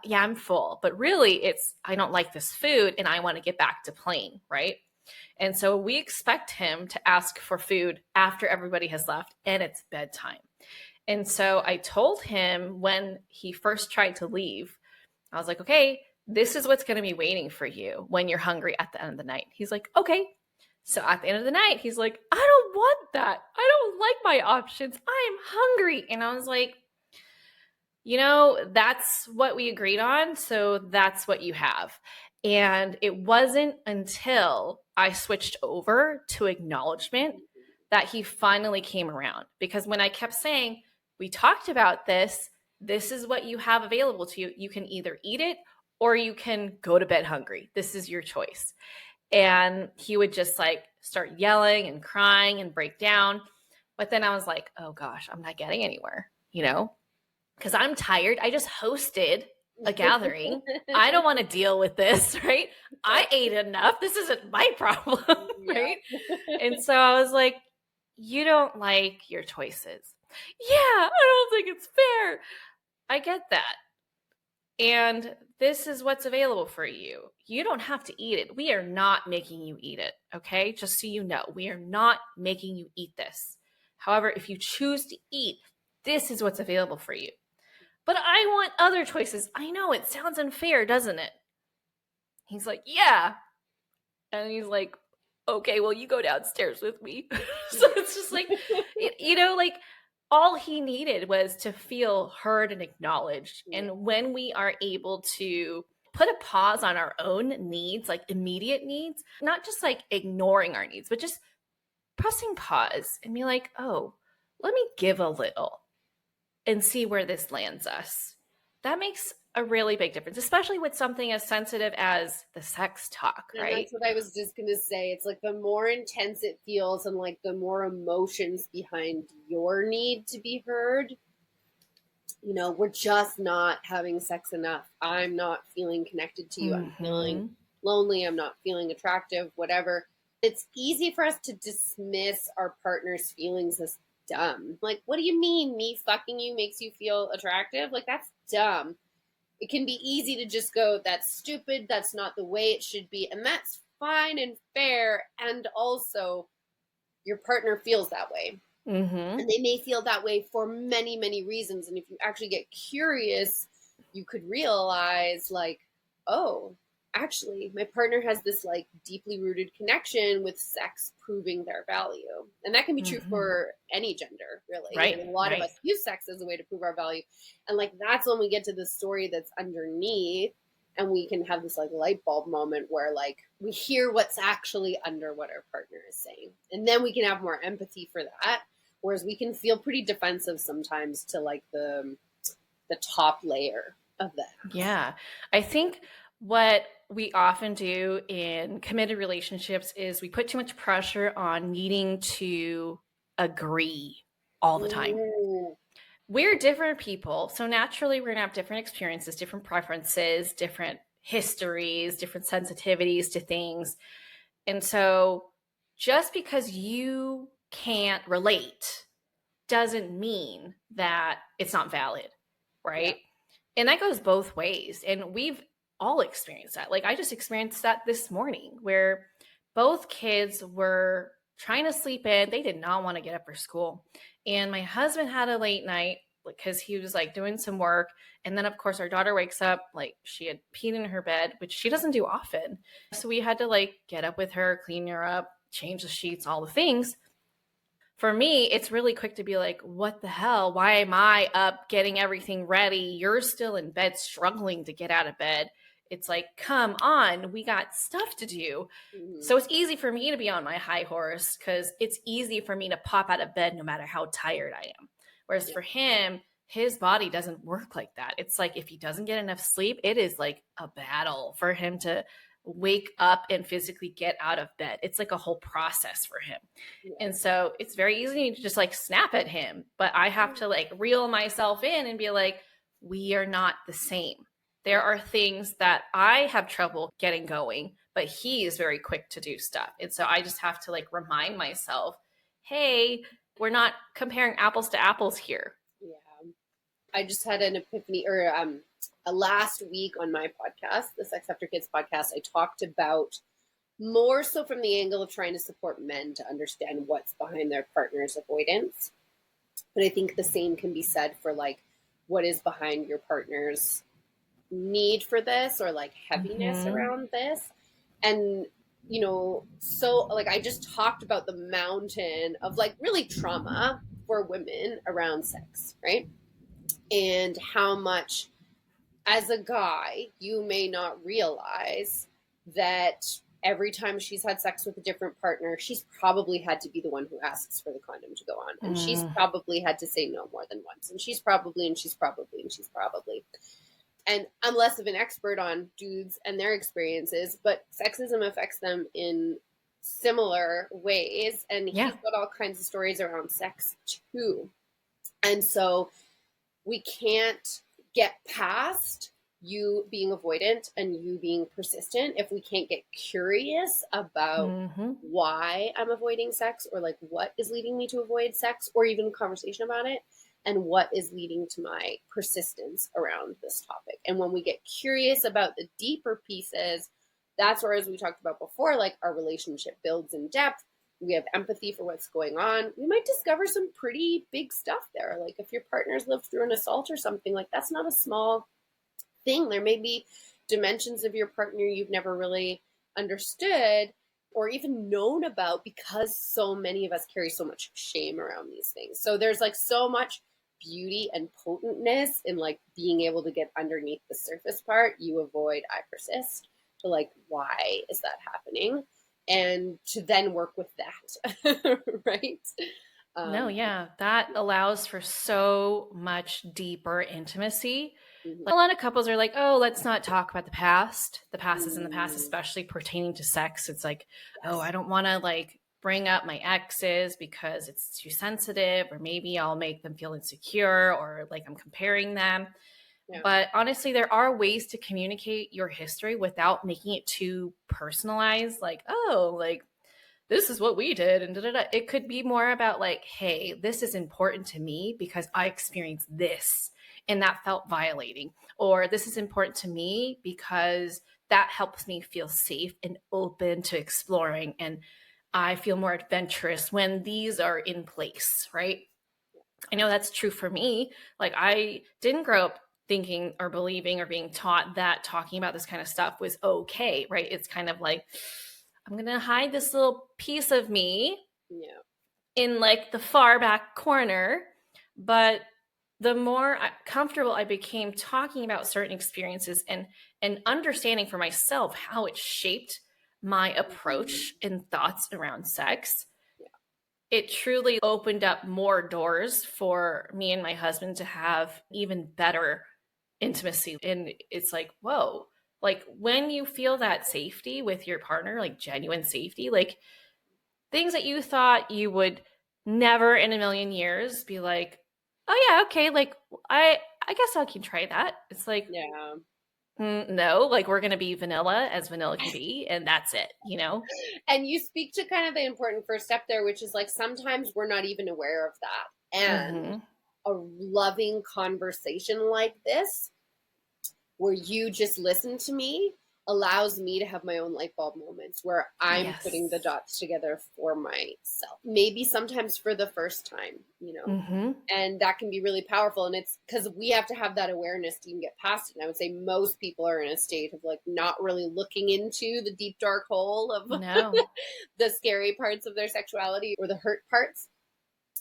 yeah, I'm full. But really, it's, I don't like this food and I want to get back to playing, right? And so we expect him to ask for food after everybody has left and it's bedtime. And so I told him when he first tried to leave, I was like, okay, this is what's going to be waiting for you when you're hungry at the end of the night. He's like, okay. So at the end of the night, he's like, I don't want that. I don't like my options. I'm hungry. And I was like, you know, that's what we agreed on. So that's what you have. And it wasn't until I switched over to acknowledgement that he finally came around. Because when I kept saying, we talked about this, this is what you have available to you. You can either eat it or you can go to bed hungry. This is your choice. And he would just like start yelling and crying and break down. But then I was like, oh gosh, I'm not getting anywhere, you know, because I'm tired. I just hosted a gathering. I don't want to deal with this, right? I ate enough. This isn't my problem, right? And so I was like, you don't like your choices. Yeah, I don't think it's fair. I get that. And this is what's available for you. You don't have to eat it. We are not making you eat it, okay? Just so you know, we are not making you eat this. However, if you choose to eat, this is what's available for you. But I want other choices. I know, it sounds unfair, doesn't it? He's like, yeah. And he's like, okay, well, you go downstairs with me. So it's just like, you know, like all he needed was to feel heard and acknowledged. And when we are able to put a pause on our own needs, like immediate needs, not just like ignoring our needs, but just pressing pause and be like, oh, let me give a little and see where this lands us. That makes a really big difference, especially with something as sensitive as the sex talk, right? And that's what I was just going to say. It's like the more intense it feels and like the more emotions behind your need to be heard, you know, we're just not having sex enough. I'm not feeling connected to you. I'm feeling lonely. I'm not feeling attractive, whatever. It's easy for us to dismiss our partner's feelings as dumb. Like, what do you mean me fucking you makes you feel attractive? Like, that's dumb. It can be easy to just go, that's stupid, that's not the way it should be, and that's fine and fair, and also your partner feels that way. And they may feel that way for many, many reasons, and if you actually get curious, you could realize, like, oh, actually, my partner has this, like, deeply rooted connection with sex proving their value. And that can be true for any gender, really. Right. And a lot of us use sex as a way to prove our value. And, like, that's when we get to the story that's underneath and we can have this, like, light bulb moment where, like, we hear what's actually under what our partner is saying. And then we can have more empathy for that. Whereas we can feel pretty defensive sometimes to, like, the top layer of that. Yeah. I think what we often do in committed relationships is we put too much pressure on needing to agree all the time. We're different people. So naturally, we're going to have different experiences, different preferences, different histories, different sensitivities to things. And so just because you can't relate doesn't mean that it's not valid, right? Yeah. And that goes both ways. And we've all experienced that. Like, I just experienced that this morning where both kids were trying to sleep in. They did not want to get up for school. And my husband had a late night because he was like doing some work. And then of course our daughter wakes up, like she had peed in her bed, which she doesn't do often. So we had to like get up with her, clean her up, change the sheets, all the things. For me, it's really quick to be like, what the hell? Why am I up getting everything ready? You're still in bed struggling to get out of bed. It's like, come on, we got stuff to do. Mhm. So it's easy for me to be on my high horse because it's easy for me to pop out of bed no matter how tired I am. Whereas for him, his body doesn't work like that. It's like if he doesn't get enough sleep, it is like a battle for him to wake up and physically get out of bed. It's like a whole process for him. And so it's very easy to just like snap at him, but I have to like reel myself in and be like, we are not the same. There are things that I have trouble getting going, but he is very quick to do stuff. And so I just have to like remind myself, hey, we're not comparing apples to apples here. Yeah. I just had an epiphany, or last week on my podcast, the Sex After Kids podcast, I talked about more so from the angle of trying to support men to understand what's behind their partner's avoidance. But I think the same can be said for like what is behind your partner's need for this, or like heaviness around this. And you know, so like I just talked about the mountain of like really trauma for women around sex, right? And how much as a guy you may not realize that every time she's had sex with a different partner, she's probably had to be the one who asks for the condom to go on, and she's probably had to say no more than once, and she's probably and I'm less of an expert on dudes and their experiences, but sexism affects them in similar ways. And he's got all kinds of stories around sex too. And so we can't get past you being avoidant and you being persistent if we can't get curious about why I'm avoiding sex, or like what is leading me to avoid sex, or even conversation about it, and what is leading to my persistence around this topic. And when we get curious about the deeper pieces, that's where, as we talked about before, like our relationship builds in depth. We have empathy for what's going on. We might discover some pretty big stuff there. Like if your partner's lived through an assault or something, like that's not a small thing. There may be dimensions of your partner you've never really understood or even known about, because so many of us carry so much shame around these things. So there's like so much beauty and potentness in like being able to get underneath the surface part. You avoid, I persist, to like, why is that happening? And to then work with that, right? That allows for so much deeper intimacy. A lot of couples are like, oh, let's not talk about the past. The past is in the past, especially pertaining to sex. It's like, oh, I don't want to like bring up my exes because it's too sensitive, or maybe I'll make them feel insecure, or like I'm comparing them. But honestly, there are ways to communicate your history without making it too personalized. Like, oh, like this is what we did, and da-da-da. It could be more about like, hey, this is important to me because I experienced this and that felt violating. Or this is important to me because that helps me feel safe and open to exploring. And I feel more adventurous when these are in place, right? I know that's true for me. Like I didn't grow up thinking or believing or being taught that talking about this kind of stuff was okay, right? It's kind of like, I'm going to hide this little piece of me in like the far back corner. But the more comfortable I became talking about certain experiences and understanding for myself how it shaped my approach and thoughts around sex, it truly opened up more doors for me and my husband to have even better intimacy. And it's like, whoa, like when you feel that safety with your partner, like genuine safety, like things that you thought you would never in a million years be like, oh yeah, okay, like I guess I can try that. It's like, no, like we're gonna be vanilla as vanilla can be, and that's it, you know. And you speak to kind of the important first step there, which is like sometimes we're not even aware of that. And a loving conversation like this, where you just listen to me, allows me to have my own light bulb moments where I'm putting the dots together for myself. Maybe sometimes for the first time, you know, and that can be really powerful. And it's because we have to have that awareness to even get past it. And I would say most people are in a state of like not really looking into the deep dark hole of the scary parts of their sexuality or the hurt parts.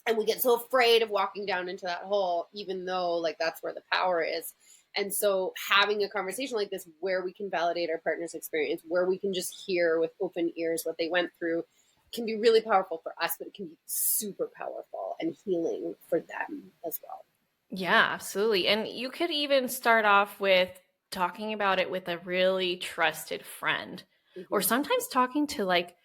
And we get so afraid of walking down into that hole, even though like that's where the power is. And so having a conversation like this where we can validate our partner's experience, where we can just hear with open ears what they went through, can be really powerful for us, but it can be super powerful and healing for them as well. Yeah, absolutely. And you could even start off with talking about it with a really trusted friend, or sometimes talking to like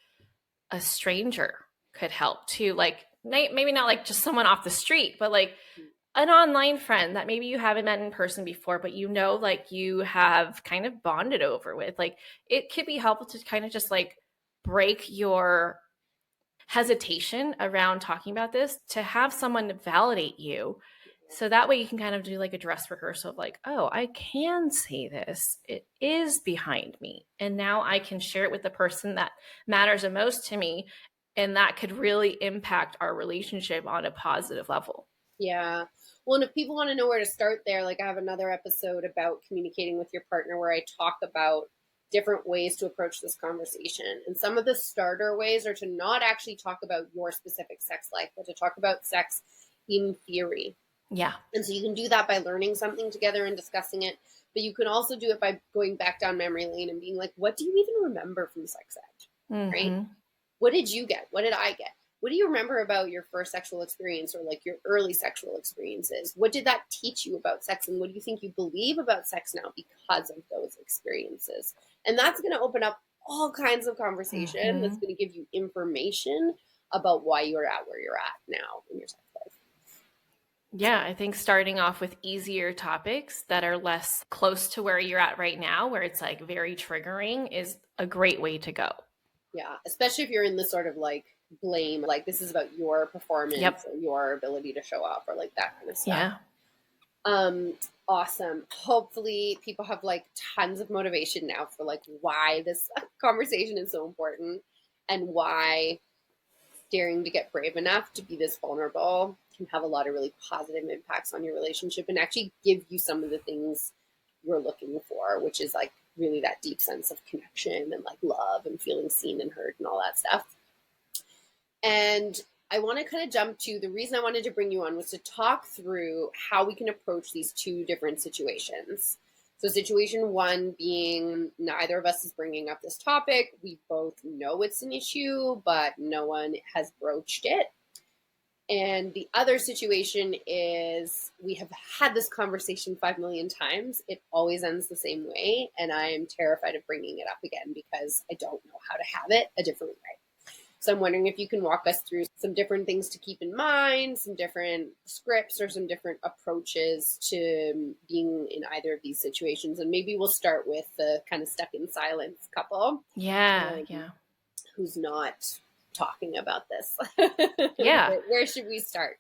a stranger could help too. Like maybe not like just someone off the street, but like an online friend that maybe you haven't met in person before, but you know, like you have kind of bonded over with. Like it could be helpful to kind of just like break your hesitation around talking about this, to have someone validate you. So that way you can kind of do like a dress rehearsal of like, oh, I can say this. It is behind me. And now I can share it with the person that matters the most to me. And that could really impact our relationship on a positive level. Yeah. Well, and if people want to know where to start there, like I have another episode about communicating with your partner where I talk about different ways to approach this conversation. And some of the starter ways are to not actually talk about your specific sex life, but to talk about sex in theory. Yeah. And so you can do that by learning something together and discussing it. But you can also do it by going back down memory lane and being like, what do you even remember from sex ed? Right? What did you get? What did I get? What do you remember about your first sexual experience or like your early sexual experiences? What did that teach you about sex? And what do you think you believe about sex now because of those experiences? And that's going to open up all kinds of conversation. That's going to give you information about why you're at where you're at now in your sex life. Yeah, I think starting off with easier topics that are less close to where you're at right now, where it's like very triggering, is a great way to go. Yeah, especially if you're in the sort of like blame, like this is about your performance or your ability to show up or like that kind of stuff. Yeah. Awesome. Hopefully people have like tons of motivation now for like why this conversation is so important and why daring to get brave enough to be this vulnerable can have a lot of really positive impacts on your relationship and actually give you some of the things you're looking for, which is like really that deep sense of connection and like love and feeling seen and heard and all that stuff. And I want to kind of jump to the reason I wanted to bring you on was to talk through how we can approach these two different situations. So situation one being neither of us is bringing up this topic. We both know it's an issue, but no one has broached it. And the other situation is we have had this conversation 5 million times. It always ends the same way. And I'm terrified of bringing it up again because I don't know how to have it a different way. So I'm wondering if you can walk us through some different things to keep in mind, some different scripts or some different approaches to being in either of these situations. And maybe we'll start with the kind of stuck in silence couple. Yeah. Who's not talking about this. Yeah. Where should we start?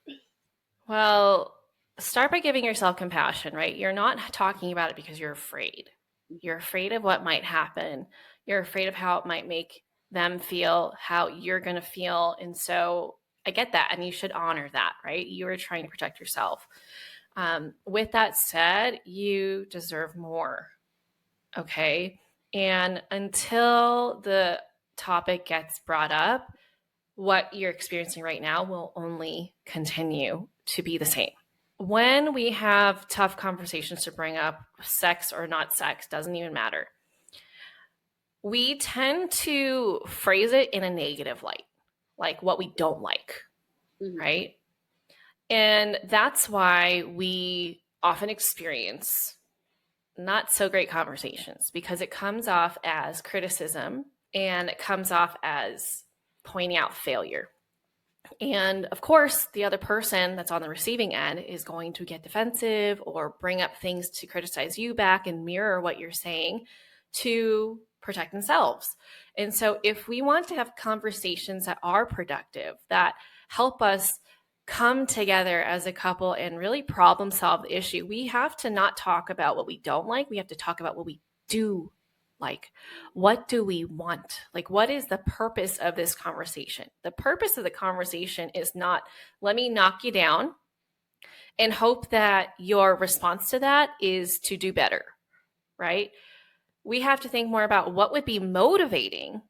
Well, start by giving yourself compassion, right? You're not talking about it because you're afraid. You're afraid of what might happen. You're afraid of how it might make them feel, how you're going to feel. And so I get that. And you should honor that, right? You are trying to protect yourself. With that said, you deserve more. Okay. And until the topic gets brought up, what you're experiencing right now will only continue to be the same. When we have tough conversations to bring up, sex or not sex, doesn't even matter. We tend to phrase it in a negative light, like what we don't like, right? And that's why we often experience not so great conversations, because it comes off as criticism and it comes off as pointing out failure. And of course, the other person that's on the receiving end is going to get defensive or bring up things to criticize you back and mirror what you're saying to protect themselves. And so if we want to have conversations that are productive, that help us come together as a couple and really problem solve the issue, we have to not talk about what we don't like. We have to talk about what we do like. What do we want? Like, what is the purpose of this conversation? The purpose of the conversation is not, let me knock you down and hope that your response to that is to do better, right? We have to think more about what would be motivating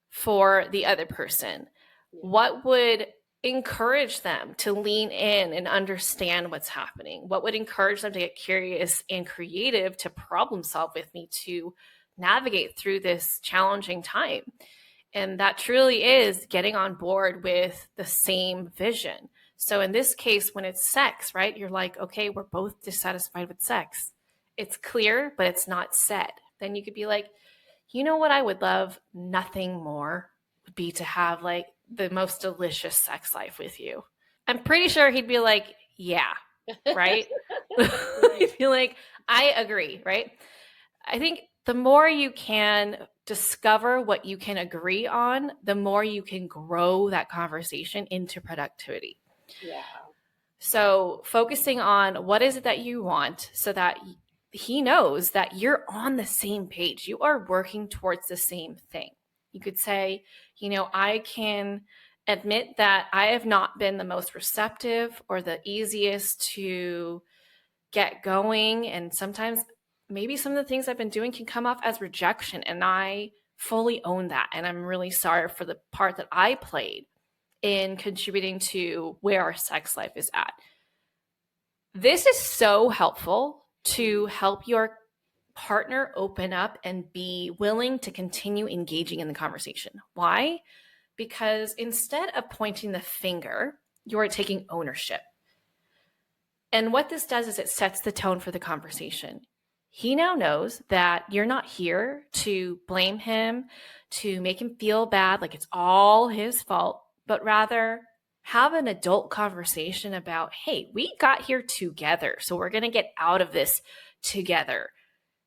for the other person. What would encourage them to lean in and understand what's happening? What would encourage them to get curious and creative to problem solve with me to navigate through this challenging time? And that truly is getting on board with the same vision. So in this case, when it's sex, right, you're like, okay, we're both dissatisfied with sex. It's clear, but it's not said. Then you could be like, you know what I would love nothing more would be to have like the most delicious sex life with you. I'm pretty sure he'd be like, yeah, right? He'd be like, I agree, right? I think the more you can discover what you can agree on, the more you can grow that conversation into productivity. Yeah. So focusing on what is it that you want so that he knows that you're on the same page. You are working towards the same thing. You could say, you know, I can admit that I have not been the most receptive or the easiest to get going. And sometimes maybe some of the things I've been doing can come off as rejection. And I fully own that. And I'm really sorry for the part that I played in contributing to where our sex life is at. This is so helpful to help your partner open up and be willing to continue engaging in the conversation. Why? Because instead of pointing the finger, you're taking ownership. And what this does is it sets the tone for the conversation. He now knows that you're not here to blame him, to make him feel bad, like it's all his fault, but rather have an adult conversation about, hey, we got here together, so we're going to get out of this together.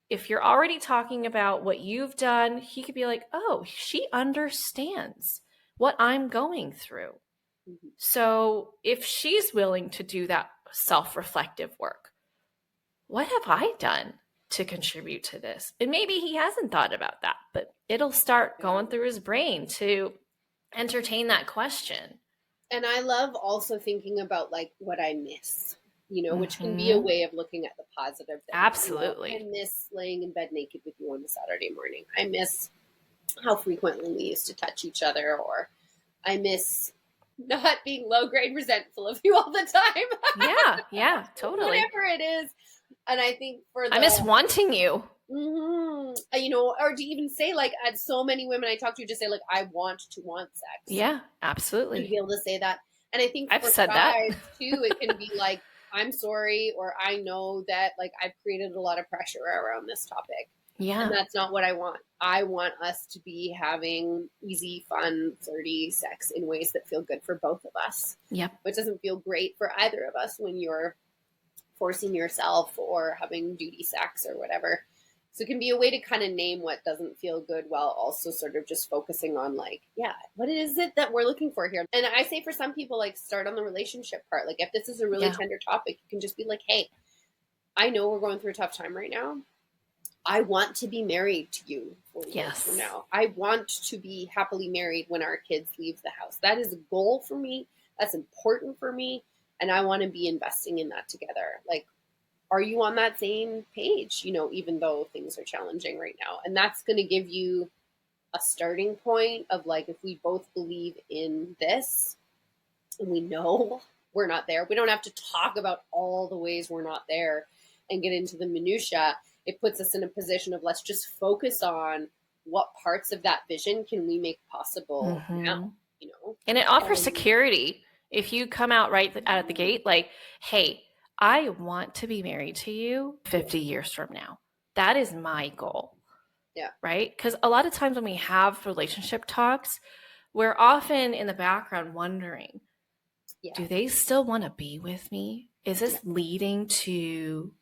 If you're already talking about what you've done, he could be like, oh, she understands what I'm going through. Mm-hmm. So if she's willing to do that self-reflective work, what have I done to contribute to this? And maybe he hasn't thought about that, but it'll start going through his brain to entertain that question. And I love also thinking about like what I miss, you know, which can be a way of looking at the positive. Absolutely. You know, I miss laying in bed naked with you on a Saturday morning. I miss how frequently we used to touch each other, or I miss not being low grade resentful of you all the time. Yeah, totally. Whatever it is. And I think I miss wanting you. Mm-hmm. You know, or to even say like, so many women I talk to just say like, I want to want sex. Yeah, absolutely. To be able to say that. And I think I've for said guys that too, it can be like, I'm sorry, or I know that like I've created a lot of pressure around this topic. Yeah. And that's not what I want. I want us to be having easy, fun, flirty sex in ways that feel good for both of us. Yep. Which doesn't feel great for either of us when you're forcing yourself or having duty sex or whatever. So it can be a way to kind of name what doesn't feel good while also sort of just focusing on like, yeah, what is it that we're looking for here? And I say for some people, like start on the relationship part. Like if this is a really tender topic, you can just be like, hey, I know we're going through a tough time right now. I want to be married to you 4 years from now. I want to be happily married when our kids leave the house. That is a goal for me. That's important for me. And I want to be investing in that together. Like, are you on that same page, you know, even though things are challenging right now? And that's going to give you a starting point of like, if we both believe in this and we know we're not there, we don't have to talk about all the ways we're not there and get into the minutia. It puts us in a position of let's just focus on what parts of that vision can we make possible now, you know? And it offers security. If you come out right out of the gate, like, hey, I want to be married to you 50 years from now. That is my goal. Yeah. Right? Because a lot of times when we have relationship talks, we're often in the background wondering, do they still want to be with me? Is this leading to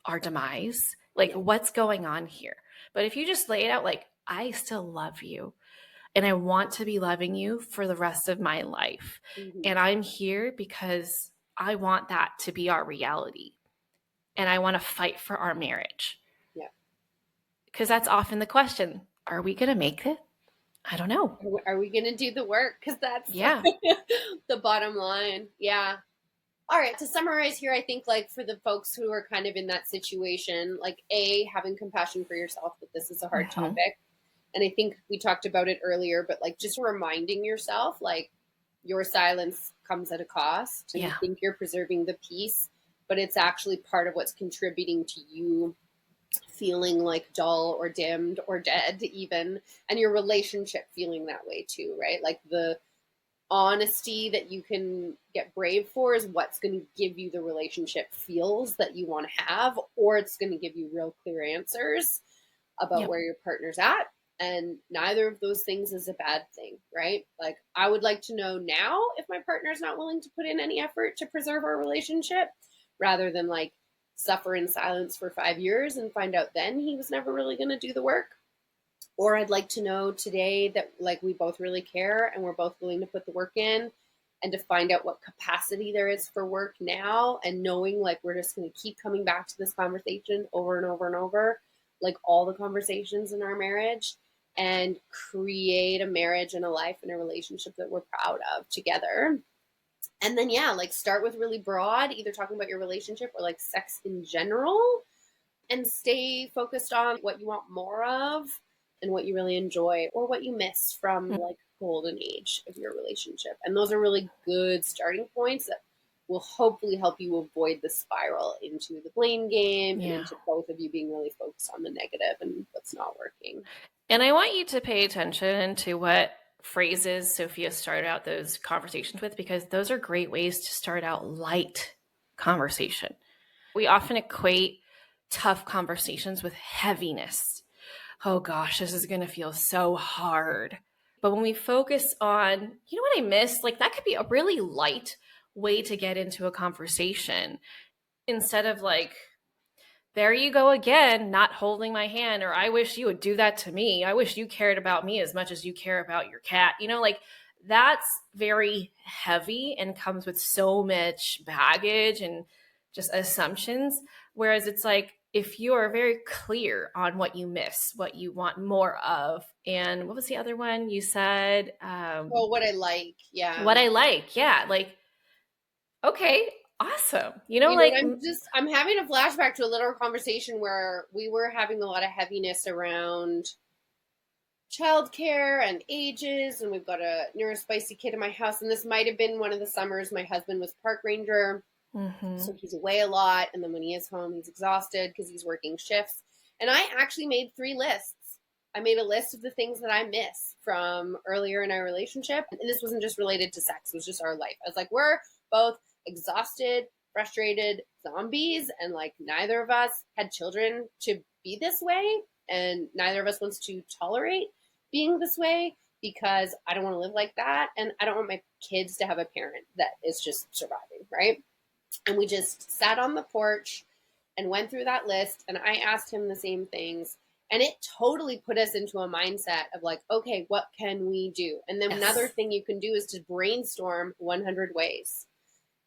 our demise? Like, what's going on here? But if you just lay it out like, I still love you and I want to be loving you for the rest of my life. And I'm here because I want that to be our reality. And I want to fight for our marriage. Yeah. Because that's often the question. Are we going to make it? I don't know. Are we going to do the work? Because that's the bottom line. Yeah. All right. To summarize here, I think like for the folks who are kind of in that situation, like having compassion for yourself that this is a hard topic. And I think we talked about it earlier, but like just reminding yourself, like your silence comes at a cost. And you think you're preserving the peace, but it's actually part of what's contributing to you feeling like dull or dimmed or dead even, and your relationship feeling that way too, right? Like the honesty that you can get brave for is what's going to give you the relationship feels that you want to have, or it's going to give you real clear answers about where your partner's at. And neither of those things is a bad thing, right? Like, I would like to know now if my partner's not willing to put in any effort to preserve our relationship, rather than like suffer in silence for 5 years and find out then he was never really going to do the work. Or I'd like to know today that like we both really care and we're both willing to put the work in, and to find out what capacity there is for work now, and knowing like we're just going to keep coming back to this conversation over and over and over, like all the conversations in our marriage, and create a marriage and a life and a relationship that we're proud of together. And then, like start with really broad, either talking about your relationship or like sex in general, and stay focused on what you want more of and what you really enjoy or what you miss from like golden age of your relationship. And those are really good starting points that will hopefully help you avoid the spiral into the blame game and into both of you being really focused on the negative and what's not working. And I want you to pay attention to what phrases Sophia started out those conversations with, because those are great ways to start out light conversation. We often equate tough conversations with heaviness. Oh gosh, this is going to feel so hard. But when we focus on, you know what I missed? Like that could be a really light way to get into a conversation, instead of like, there you go again, not holding my hand, or I wish you would do that to me. I wish you cared about me as much as you care about your cat. You know, like that's very heavy and comes with so much baggage and just assumptions. Whereas it's like, if you are very clear on what you miss, what you want more of, and what was the other one you said? Well, what I like. Yeah. What I like. Yeah. Like, okay, awesome. You know, like I'm having a flashback to a little conversation where we were having a lot of heaviness around childcare and ages, and we've got a neurospicy kid in my house, and this might have been one of the summers my husband was park ranger. So he's away a lot, and then when he is home he's exhausted because he's working shifts. And I actually made 3 lists. I made a list of the things that I miss from earlier in our relationship, and this wasn't just related to sex, it was just our life. I was like, we're both exhausted, frustrated zombies, and like neither of us had children to be this way, and neither of us wants to tolerate being this way, because I don't want to live like that, and I don't want my kids to have a parent that is just surviving, right? And we just sat on the porch and went through that list, and I asked him the same things, and it totally put us into a mindset of like, okay, what can we do? And then another thing you can do is to brainstorm 100 ways.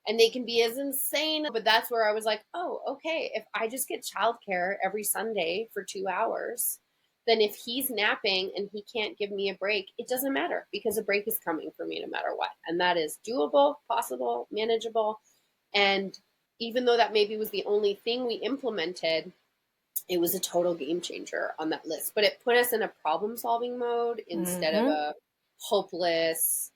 And they can be as insane, but that's where I was like, oh, okay, if I just get childcare every Sunday for 2 hours, then if he's napping and he can't give me a break, it doesn't matter, because a break is coming for me no matter what. And that is doable, possible, manageable. And even though that maybe was the only thing we implemented, it was a total game changer on that list. But it put us in a problem-solving mode instead of a hopeless,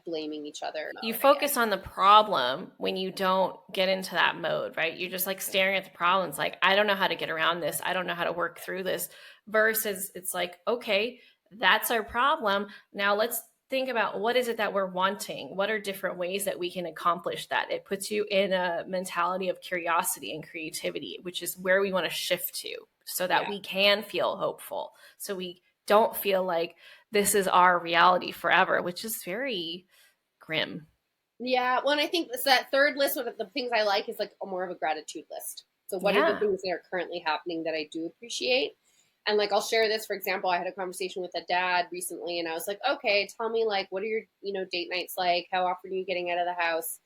blaming each other. You focus on the problem when you don't get into that mode, right? You're just like staring at the problems, like, I don't know how to get around this. I don't know how to work through this. Versus it's like, okay, that's our problem. Now let's think about what is it that we're wanting? What are different ways that we can accomplish that? It puts you in a mentality of curiosity and creativity, which is where we want to shift to, so that we can feel hopeful. So we don't feel like this is our reality forever, which is very grim. Yeah. Well, and I think that third list, one of the things I like is like more of a gratitude list. So what are the things that are currently happening that I do appreciate? And like, I'll share this, for example, I had a conversation with a dad recently, and I was like, okay, tell me like, what are your, date nights like? How often are you getting out of the house?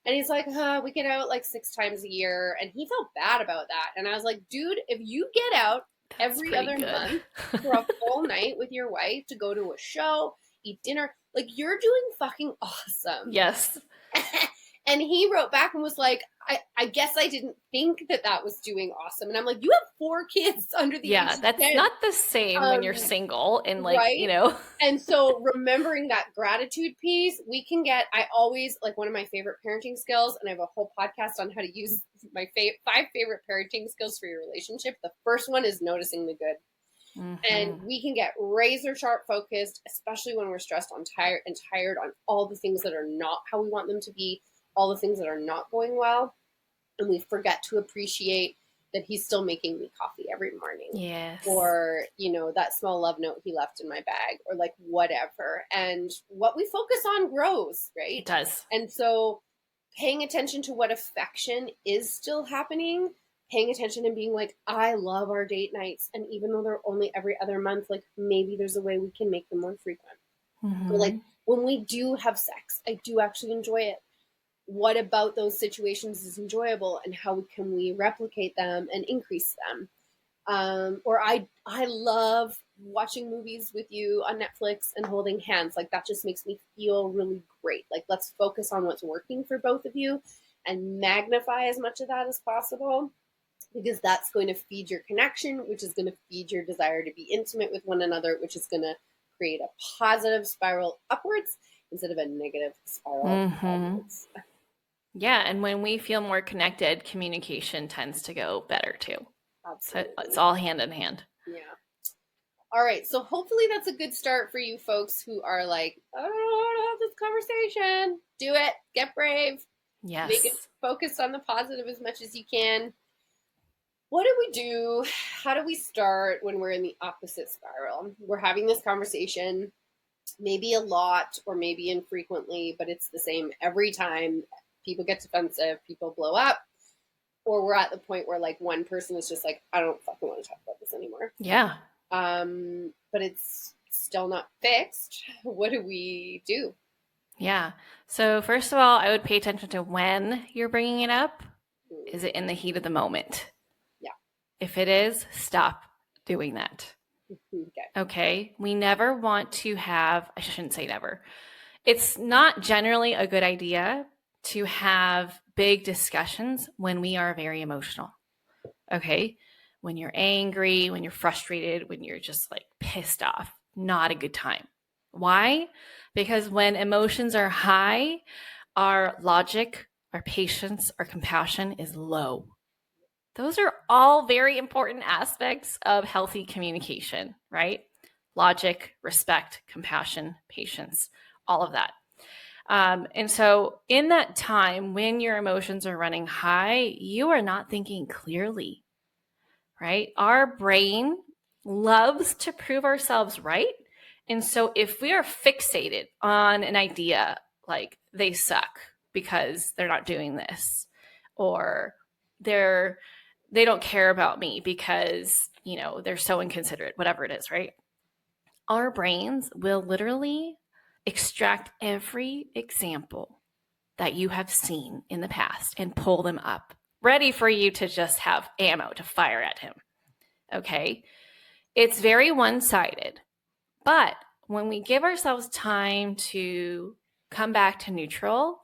And he's like, we get out like 6 times a year. And he felt bad about that. And I was like, dude, if you get out every other month for a full night with your wife to go to a show, eat dinner, like you're doing fucking awesome. Yes. And he wrote back and was like, I guess I didn't think that was doing awesome. And I'm like, you have 4 kids under the age of That's 10. not the same when you're single and like, right? And so remembering that gratitude piece, we can get, I always, like, one of my favorite parenting skills, and I have a whole podcast on how to use my 5 favorite parenting skills for your relationship. The first one is noticing the good. And we can get razor sharp focused, especially when we're stressed and tired on all the things that are not how we want them to be, all the things that are not going well. And we forget to appreciate that he's still making me coffee every morning. Yes. Or, that small love note he left in my bag, or like whatever. And what we focus on grows, right? It does. And so paying attention to what affection is still happening, paying attention and being like, I love our date nights. And even though they're only every other month, like maybe there's a way we can make them more frequent. Or like when we do have sex, I do actually enjoy it. What about those situations is enjoyable, and how can we replicate them and increase them? Or I love watching movies with you on Netflix and holding hands. Like that just makes me feel really great. Like let's focus on what's working for both of you and magnify as much of that as possible, because that's going to feed your connection, which is going to feed your desire to be intimate with one another, which is going to create a positive spiral upwards instead of a negative spiral downwards. Yeah, and when we feel more connected, communication tends to go better too. Absolutely. So it's all hand in hand. Yeah. All right. So hopefully that's a good start for you folks who are like, I don't know how to have this conversation. Do it. Get brave. Yes. Make it focused on the positive as much as you can. What do we do? How do we start when we're in the opposite spiral? We're having this conversation, maybe a lot or maybe infrequently, but it's the same every time. People get defensive, people blow up, or we're at the point where like one person is just like, I don't fucking want to talk about this anymore. Yeah. But it's still not fixed. What do we do? Yeah. So first of all, I would pay attention to when you're bringing it up. Is it in the heat of the moment? Yeah. If it is, stop doing that. Okay. We never want to have, I shouldn't say never. It's not generally a good idea to have big discussions when we are very emotional. Okay. When you're angry, when you're frustrated, when you're just like pissed off, not a good time. Why? Because when emotions are high, our logic, our patience, our compassion is low. Those are all very important aspects of healthy communication, right? Logic, respect, compassion, patience, all of that. And so in that time when your emotions are running high, you are not thinking clearly, right? Our brain loves to prove ourselves right. And so if we are fixated on an idea like they suck because they're not doing this, or they don't care about me because, they're so inconsiderate, whatever it is, right? Our brains will literally extract every example that you have seen in the past and pull them up, ready for you to just have ammo to fire at him. Okay? It's very one-sided. But when we give ourselves time to come back to neutral,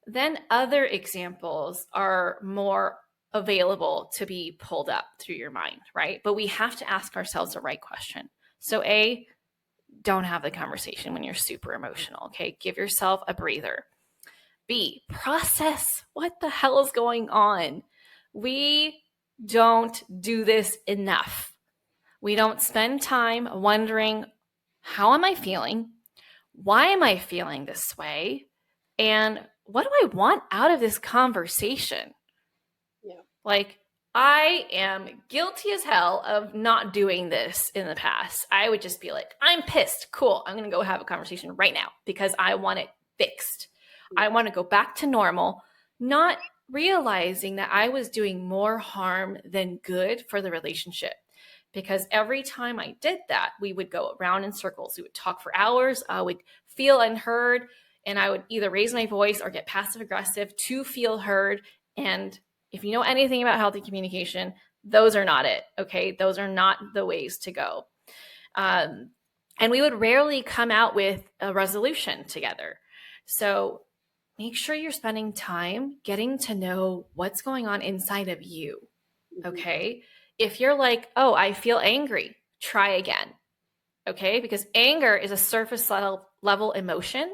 then other examples are more available to be pulled up through your mind, right? But we have to ask ourselves the right question. So A, don't have the conversation when you're super emotional, okay? Give yourself a breather. B, process what the hell is going on. We don't do this enough. We don't spend time wondering, how am I feeling? Why am I feeling this way? And what do I want out of this conversation? Yeah. Like, I am guilty as hell of not doing this in the past. I would just be like, I'm pissed. Cool. I'm going to go have a conversation right now because I want it fixed. I want to go back to normal, not realizing that I was doing more harm than good for the relationship. Because every time I did that, we would go around in circles. We would talk for hours. I would feel unheard, and I would either raise my voice or get passive aggressive to feel heard. And if you know anything about healthy communication, those are not it, okay? Those are not the ways to go. And we would rarely come out with a resolution together. So, make sure you're spending time getting to know what's going on inside of you. Okay. If you're like, oh, I feel angry, try again. Okay. Because anger is a surface level emotion,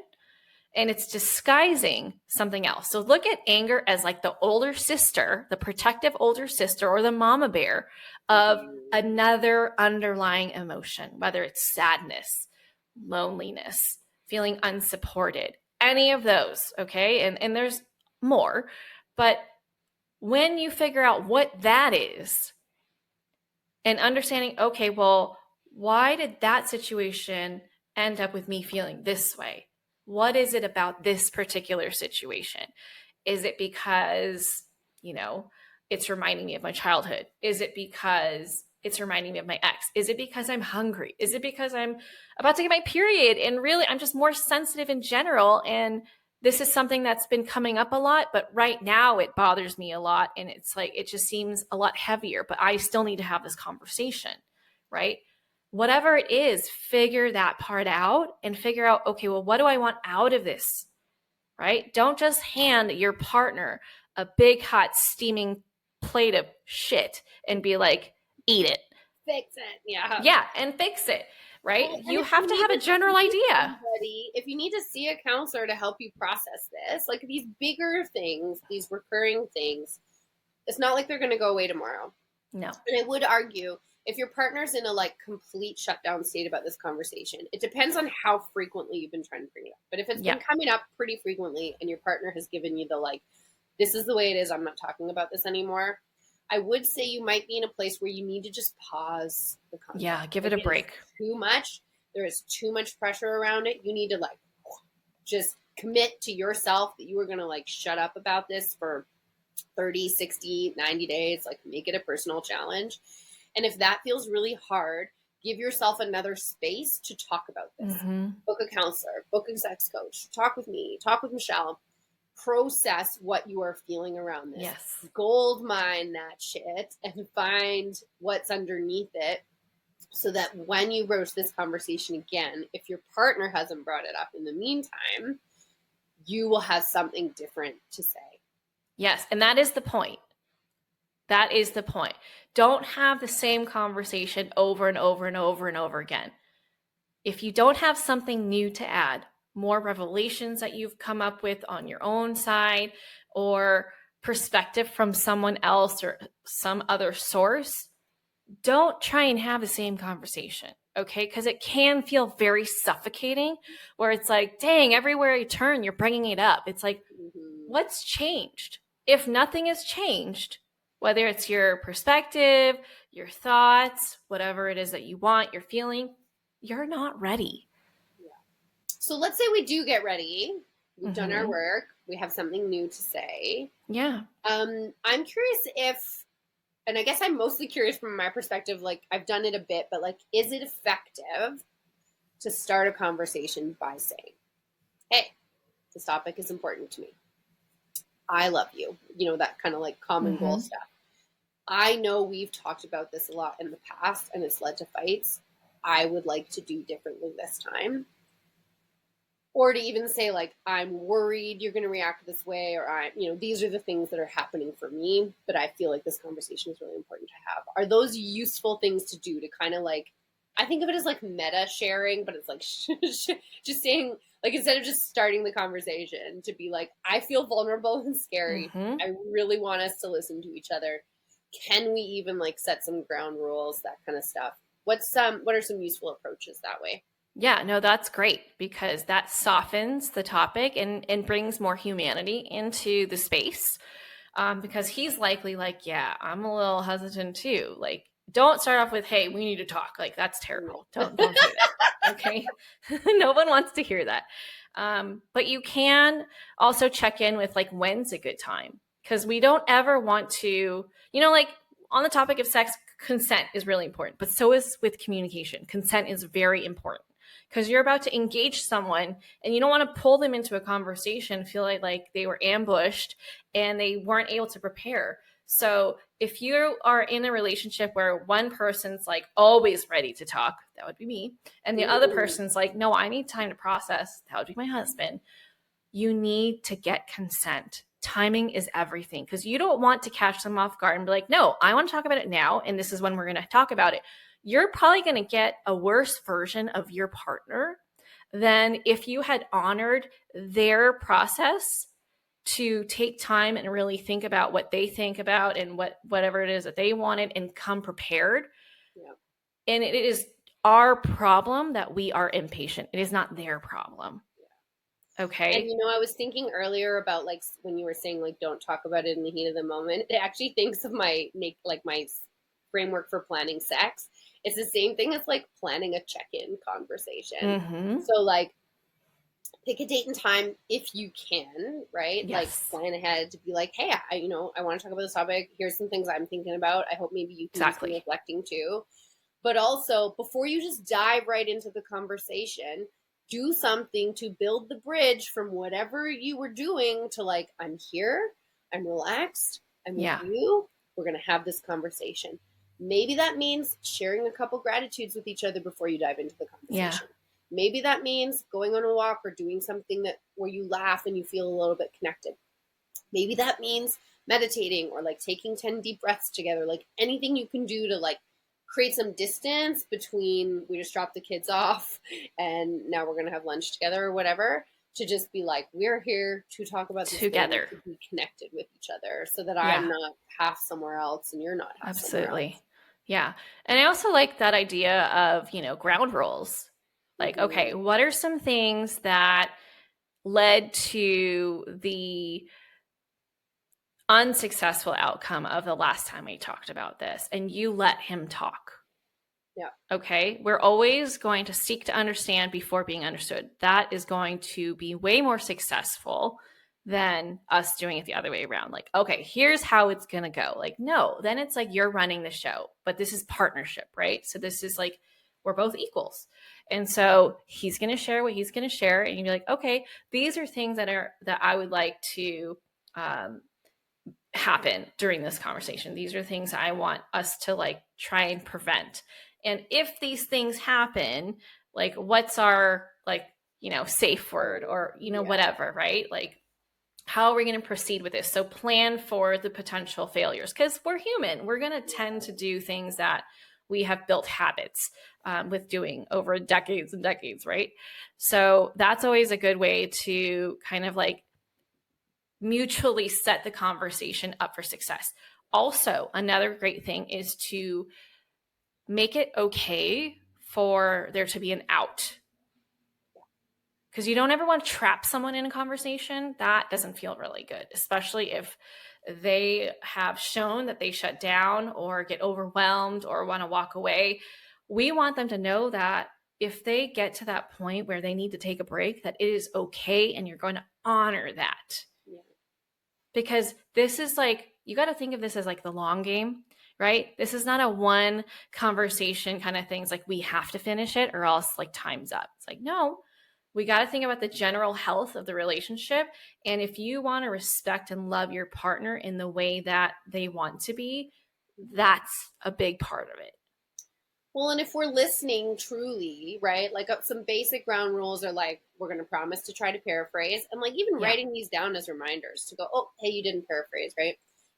and it's disguising something else. So look at anger as like the older sister, the protective older sister, or the mama bear of another underlying emotion, whether it's sadness, loneliness, feeling unsupported, any of those. Okay. And there's more, but when you figure out what that is and understanding, okay, well, why did that situation end up with me feeling this way? What is it about this particular situation? Is it because, it's reminding me of my childhood? Is it because it's reminding me of my ex? Is it because I'm hungry? Is it because I'm about to get my period and really I'm just more sensitive in general? And this is something that's been coming up a lot, but right now it bothers me a lot. And it's like, it just seems a lot heavier, but I still need to have this conversation, right? Whatever it is, figure that part out and figure out, okay, well, what do I want out of this, right? Don't just hand your partner a big, hot, steaming plate of shit and be like, eat it. Fix it. Yeah. Yeah, and fix it, right? Well, you have to have a general idea. If you need to see a counselor to help you process this, like these bigger things, these recurring things, it's not like they're going to go away tomorrow. No. And I would argue, if your partner's in a like complete shutdown state about this conversation, it depends on how frequently you've been trying to bring it up. But if it's been coming up pretty frequently and your partner has given you the like, this is the way it is, I'm not talking about this anymore, I would say you might be in a place where you need to just pause the conversation. Yeah, give it a break. Too much. There is too much pressure around it. You need to like just commit to yourself that you are going to like shut up about this for 30, 60, 90 days, like make it a personal challenge. And if that feels really hard, give yourself another space to talk about this. Book a counselor, book a sex coach, talk with me, talk with Michelle, process what you are feeling around this. Yes. Gold mine that shit and find what's underneath it so that when you broach this conversation again, if your partner hasn't brought it up in the meantime, you will have something different to say. Yes. And that is the point. That is the point. Don't have the same conversation over and over and over and over again. If you don't have something new to add, more revelations that you've come up with on your own side or perspective from someone else or some other source, don't try and have the same conversation, okay? Because it can feel very suffocating where it's like, dang, everywhere you turn, you're bringing it up. It's like, what's changed? If nothing has changed, whether it's your perspective, your thoughts, whatever it is that you want, you're feeling, you're not ready. Yeah. So let's say we do get ready. We've done our work. We have something new to say. Yeah. I'm curious if, and I guess I'm mostly curious from my perspective, like I've done it a bit, but like, is it effective to start a conversation by saying, hey, this topic is important to me. I love you. You know, that kind of like common goal stuff. I know we've talked about this a lot in the past and it's led to fights. I would like to do differently this time. Or to even say like, I'm worried you're going to react this way, or these are the things that are happening for me, but I feel like this conversation is really important to have. Are those useful things to do to kind of like, I think of it as like meta sharing, but it's like just saying, like, instead of just starting the conversation, to be like, I feel vulnerable and scary. I really want us to listen to each other. Can we even like set some ground rules, that kind of stuff? What are some useful approaches that way? Yeah, no, that's great because that softens the topic and brings more humanity into the space. Because he's likely like, yeah, I'm a little hesitant too. Like, don't start off with, hey, we need to talk. Like, that's terrible. Don't say that. Okay. No one wants to hear that. But you can also check in with like, when's a good time? Because we don't ever want to, like on the topic of sex, consent is really important, but so is with communication. Consent is very important because you're about to engage someone and you don't want to pull them into a conversation, feel like they were ambushed and they weren't able to prepare. So if you are in a relationship where one person's like always ready to talk, that would be me. And the other person's like, no, I need time to process. That would be my husband. you need to get consent. Timing is everything, because you don't want to catch them off guard and be like, no, I want to talk about it now, and this is when we're going to talk about it. You're probably going to get a worse version of your partner than if you had honored their process to take time and really think about what they think about and whatever it is that they wanted and come prepared. Yeah. And it is our problem that we are impatient. It is not their problem. Okay. And I was thinking earlier about like when you were saying like don't talk about it in the heat of the moment. It actually thinks of my framework for planning sex. It's the same thing as like planning a check-in conversation. Mm-hmm. So like pick a date and time if you can, right? Yes. Like plan ahead to be like, hey, I want to talk about this topic. Here's some things I'm thinking about. I hope maybe you can do some reflecting too. But also, before you just dive right into the conversation, do something to build the bridge from whatever you were doing to like, I'm here, I'm relaxed, I'm with you, we're going to have this conversation. Maybe that means sharing a couple gratitudes with each other before you dive into the conversation. Yeah. Maybe that means going on a walk or doing something where you laugh and you feel a little bit connected. Maybe that means meditating or like taking 10 deep breaths together, like anything you can do to like create some distance between we just dropped the kids off and now we're going to have lunch together or whatever, to just be like, we're here to talk about this together, to be connected with each other so that I'm not half somewhere else and you're not half somewhere else. Yeah. And I also like that idea of, ground rules. Like, okay, what are some things that led to the unsuccessful outcome of the last time we talked about this? And you let him talk. Yeah. Okay. We're always going to seek to understand before being understood. That is going to be way more successful than us doing it the other way around. Like, okay, here's how it's going to go. Like, no, then it's like you're running the show, but this is partnership, right? So this is like, we're both equals. And so he's going to share what he's going to share. And you're like, okay, these are things that I would like to, happen during this conversation. These are things I want us to like try and prevent. And if these things happen, like what's our like, safe word or, whatever, right? Like, how are we going to proceed with this? So plan for the potential failures, because we're human. We're going to tend to do things that we have built habits with doing over decades and decades, right? So that's always a good way to kind of like mutually set the conversation up for success. Also, another great thing is to make it okay for there to be an out. Because you don't ever want to trap someone in a conversation. That doesn't feel really good, especially if they have shown that they shut down or get overwhelmed or want to walk away. We want them to know that if they get to that point where they need to take a break, that it is okay and you're going to honor that. Yeah. Because this is like, you got to think of this as like the long game, right? This is not a one conversation kind of thing. It's like we have to finish it or else like time's up. It's like, no, we got to think about the general health of the relationship. And if you want to respect and love your partner in the way that they want to be, that's a big part of it. Well, and if we're listening truly, right, like some basic ground rules are like, we're going to promise to try to paraphrase, and like even writing these down as reminders to go, oh, hey, you didn't paraphrase, right?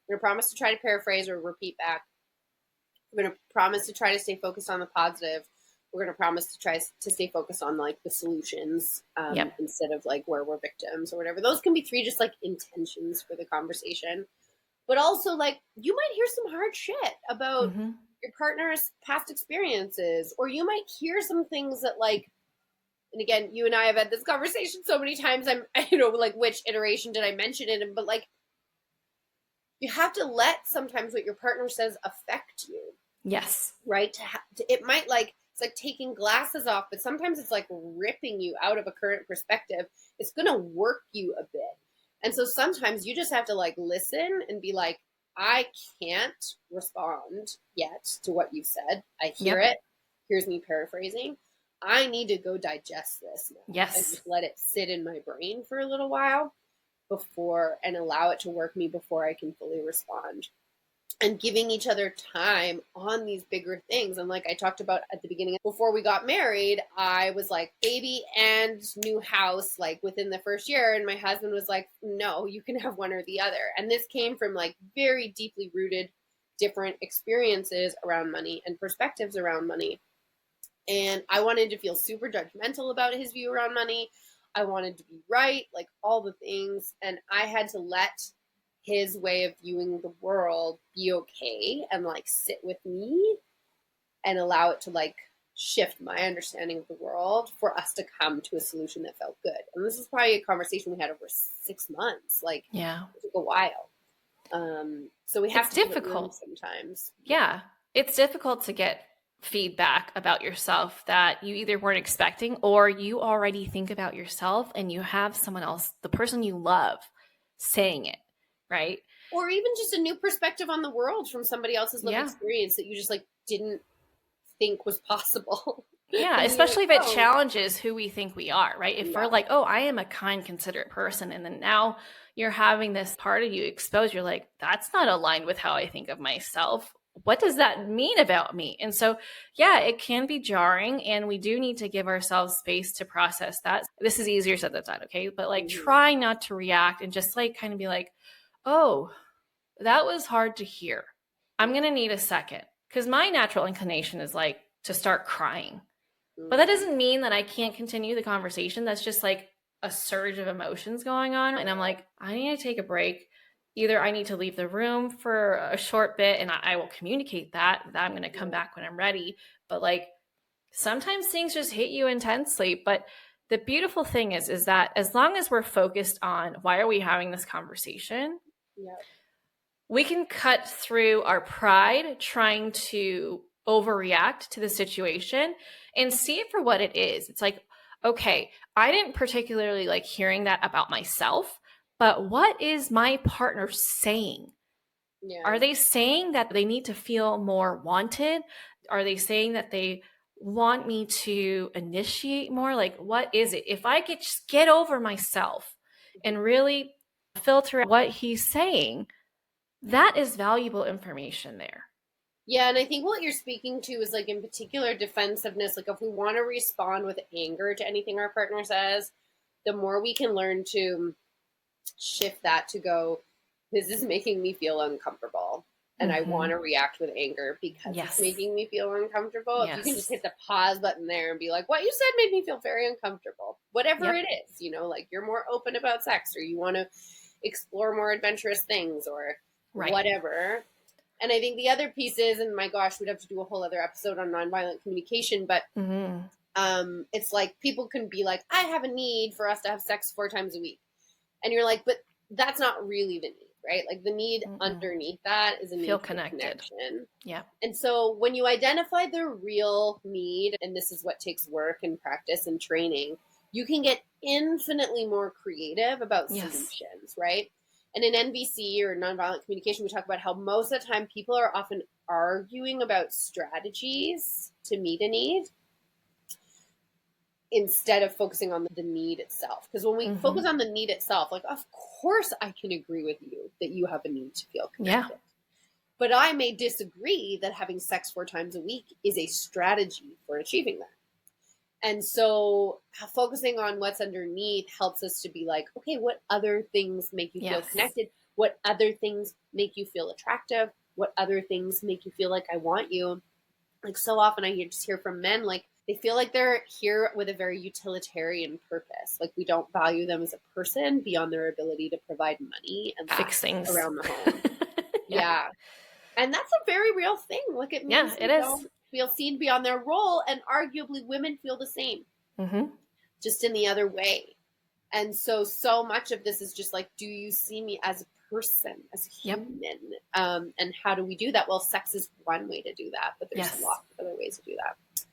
We're going to promise to try to paraphrase or repeat back. We're going to promise to try to stay focused on the positive. We're going to promise to try to stay focused on like the solutions instead of like where we're victims or whatever. Those can be 3 just like intentions for the conversation. But also like you might hear some hard shit about your partner's past experiences, or you might hear some things that like, and again, you and I have had this conversation so many times. Like which iteration did I mention it? But like, you have to let sometimes what your partner says affect you. Yes. Right. It might like, it's like taking glasses off, but sometimes it's like ripping you out of a current perspective. It's going to work you a bit. And so sometimes you just have to like listen and be like, I can't respond yet to what you've said. I hear it. Here's me paraphrasing. I need to go digest this now. Yes. And just let it sit in my brain for a little while and allow it to work me before I can fully respond. and giving each other time on these bigger things. And like I talked about at the beginning, before we got married, I was like, baby and new house, like within the first year. And my husband was like, no, you can have one or the other. And this came from like very deeply rooted different experiences around money and perspectives around money. And I wanted to feel super judgmental about his view around money. I wanted to be right, like all the things. And I had to let his way of viewing the world be okay and like sit with me and allow it to like shift my understanding of the world for us to come to a solution that felt good. And this is probably a conversation we had over 6 months. Like, Yeah. it took a while. So we have It's to give it room difficult. sometimes. Yeah. It's difficult to get feedback about yourself that you either weren't expecting or you already think about yourself and you have someone else, the person you love, saying it, right? Or even just a new perspective on the world from somebody else's lived Yeah. experience that you just like didn't think was possible. Yeah, And especially if you're it like, oh, challenges who we think we are, right? If Yeah. we're like, oh, I am a kind, considerate person, and then now you're having this part of you exposed, you're like, that's not aligned with how I think of myself. What does that mean about me? And so, yeah, it can be jarring, and we do need to give ourselves space to process that. This is easier said than done, okay? But like, try not to react and just like kind of be like, oh, that was hard to hear. I'm going to need a second. Because my natural inclination is like to start crying. But that doesn't mean that I can't continue the conversation. That's just like a surge of emotions going on. And I'm like, I need to take a break. Either I need to leave the room for a short bit and I will communicate that I'm going to come back when I'm ready. But like sometimes things just hit you intensely. But the beautiful thing is that as long as we're focused on why are we having this conversation, Yeah. we can cut through our pride trying to overreact to the situation and see it for what it is. It's like, okay, I didn't particularly like hearing that about myself, but what is my partner saying? Yeah. Are they saying that they need to feel more wanted? Are they saying that they want me to initiate more? Like, what is it? If I could just get over myself and really filter what he's saying, that is valuable information there. Yeah, and I think what you're speaking to is like in particular defensiveness. Like if we want to respond with anger to anything our partner says, the more we can learn to shift that to go, this is making me feel uncomfortable. And I want to react with anger because it's making me feel uncomfortable. If you can just hit the pause button there and be like, what you said made me feel very uncomfortable. Whatever it is, you know, like you're more open about sex or you want to explore more adventurous things or whatever. And I think the other piece is, and my gosh, we'd have to do a whole other episode on nonviolent communication, but it's like people can be like, I have a need for us to have sex 4 times a week. And you're like, but that's not really the need, right? Like the need underneath that is a need for connection. Yeah. And so when you identify the real need, and this is what takes work and practice and training, you can get infinitely more creative about solutions, right? And in NVC or nonviolent communication, we talk about how most of the time people are often arguing about strategies to meet a need instead of focusing on the need itself. Because when we focus on the need itself, like, of course I can agree with you that you have a need to feel connected. Yeah. But I may disagree that having sex 4 times a week is a strategy for achieving that. And so focusing on what's underneath helps us to be like, okay, what other things make you feel connected? What other things make you feel attractive? What other things make you feel like I want you? Like so often I just hear from men, like they feel like they're here with a very utilitarian purpose. Like we don't value them as a person beyond their ability to provide money and fix things around the home. Yeah. And that's a very real thing. Like it means it is. Feel seen beyond their role, and arguably women feel the same, just in the other way. And so much of this is just like, do you see me as a person, as a human? And how do we do that? Well, sex is one way to do that, but there's lots of other ways to do that.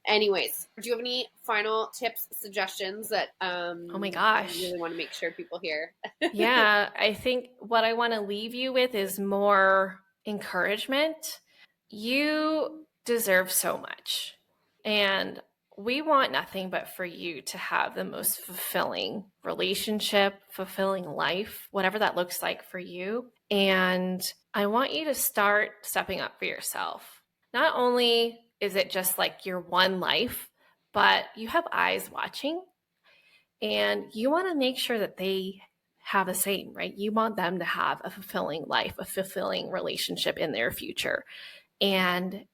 Anyways, do you have any final tips, suggestions that oh my gosh, you really want to make sure people hear? Yeah, I think what I want to leave you with is more encouragement. You deserve so much. And we want nothing but for you to have the most fulfilling relationship, fulfilling life, whatever that looks like for you. And I want you to start stepping up for yourself. Not only is it just like your one life, but you have eyes watching, and you want to make sure that they have the same, right? You want them to have a fulfilling life, a fulfilling relationship in their future. And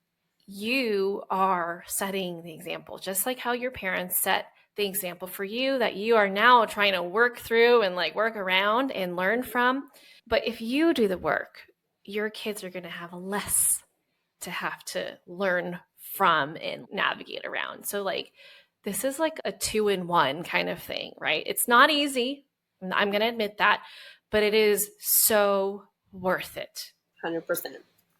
you are setting the example, just like how your parents set the example for you that you are now trying to work through and like work around and learn from. But if you do the work, your kids are going to have less to have to learn from and navigate around. So like, this is like a 2-in-1 kind of thing, right? It's not easy. I'm going to admit that, but it is so worth it. 100%.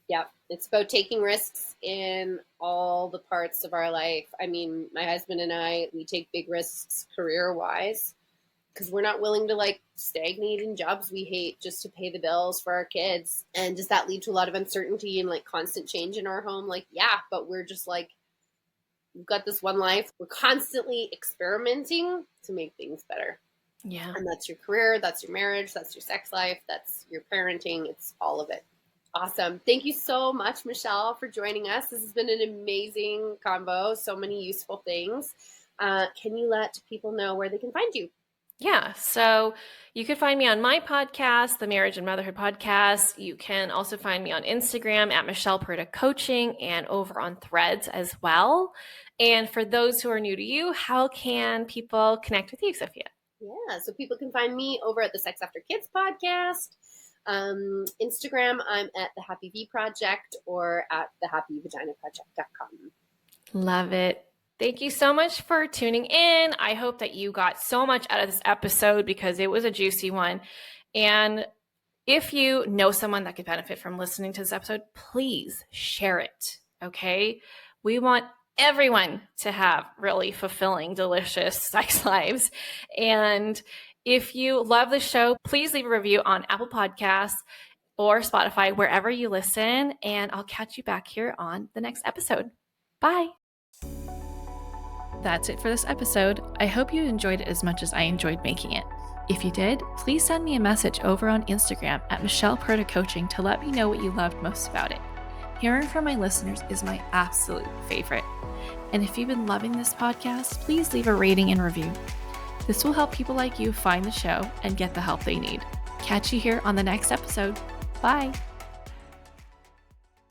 Yeah. It's about taking risks in all the parts of our life. I mean, my husband and I, we take big risks career-wise because we're not willing to like stagnate in jobs we hate just to pay the bills for our kids. And does that lead to a lot of uncertainty and like constant change in our home? Like, yeah, but we're just like, we've got this one life. We're constantly experimenting to make things better. Yeah. And that's your career, that's your marriage, that's your sex life, that's your parenting. It's all of it. Awesome. Thank you so much, Michelle, for joining us. This has been an amazing combo. So many useful things. Can you let people know where they can find you? Yeah. So you could find me on my podcast, the Marriage and Motherhood Podcast. You can also find me on Instagram at Michelle Perda Coaching and over on Threads as well. And for those who are new to you, how can people connect with you, Sophia? Yeah. So people can find me over at the Sex After Kids podcast. Instagram, I'm at thehappyvproject or at thehappyvaginaproject.com. Love it. Thank you so much for tuning in. I hope that you got so much out of this episode because it was a juicy one. And if you know someone that could benefit from listening to this episode, please share it. Okay? We want everyone to have really fulfilling, delicious sex lives. And if you love the show, please leave a review on Apple Podcasts or Spotify, wherever you listen. And I'll catch you back here on the next episode. Bye. That's it for this episode. I hope you enjoyed it as much as I enjoyed making it. If you did, please send me a message over on Instagram at Michelle Perda Coaching to let me know what you loved most about it. Hearing from my listeners is my absolute favorite. And if you've been loving this podcast, please leave a rating and review. This will help people like you find the show and get the help they need. Catch you here on the next episode. Bye.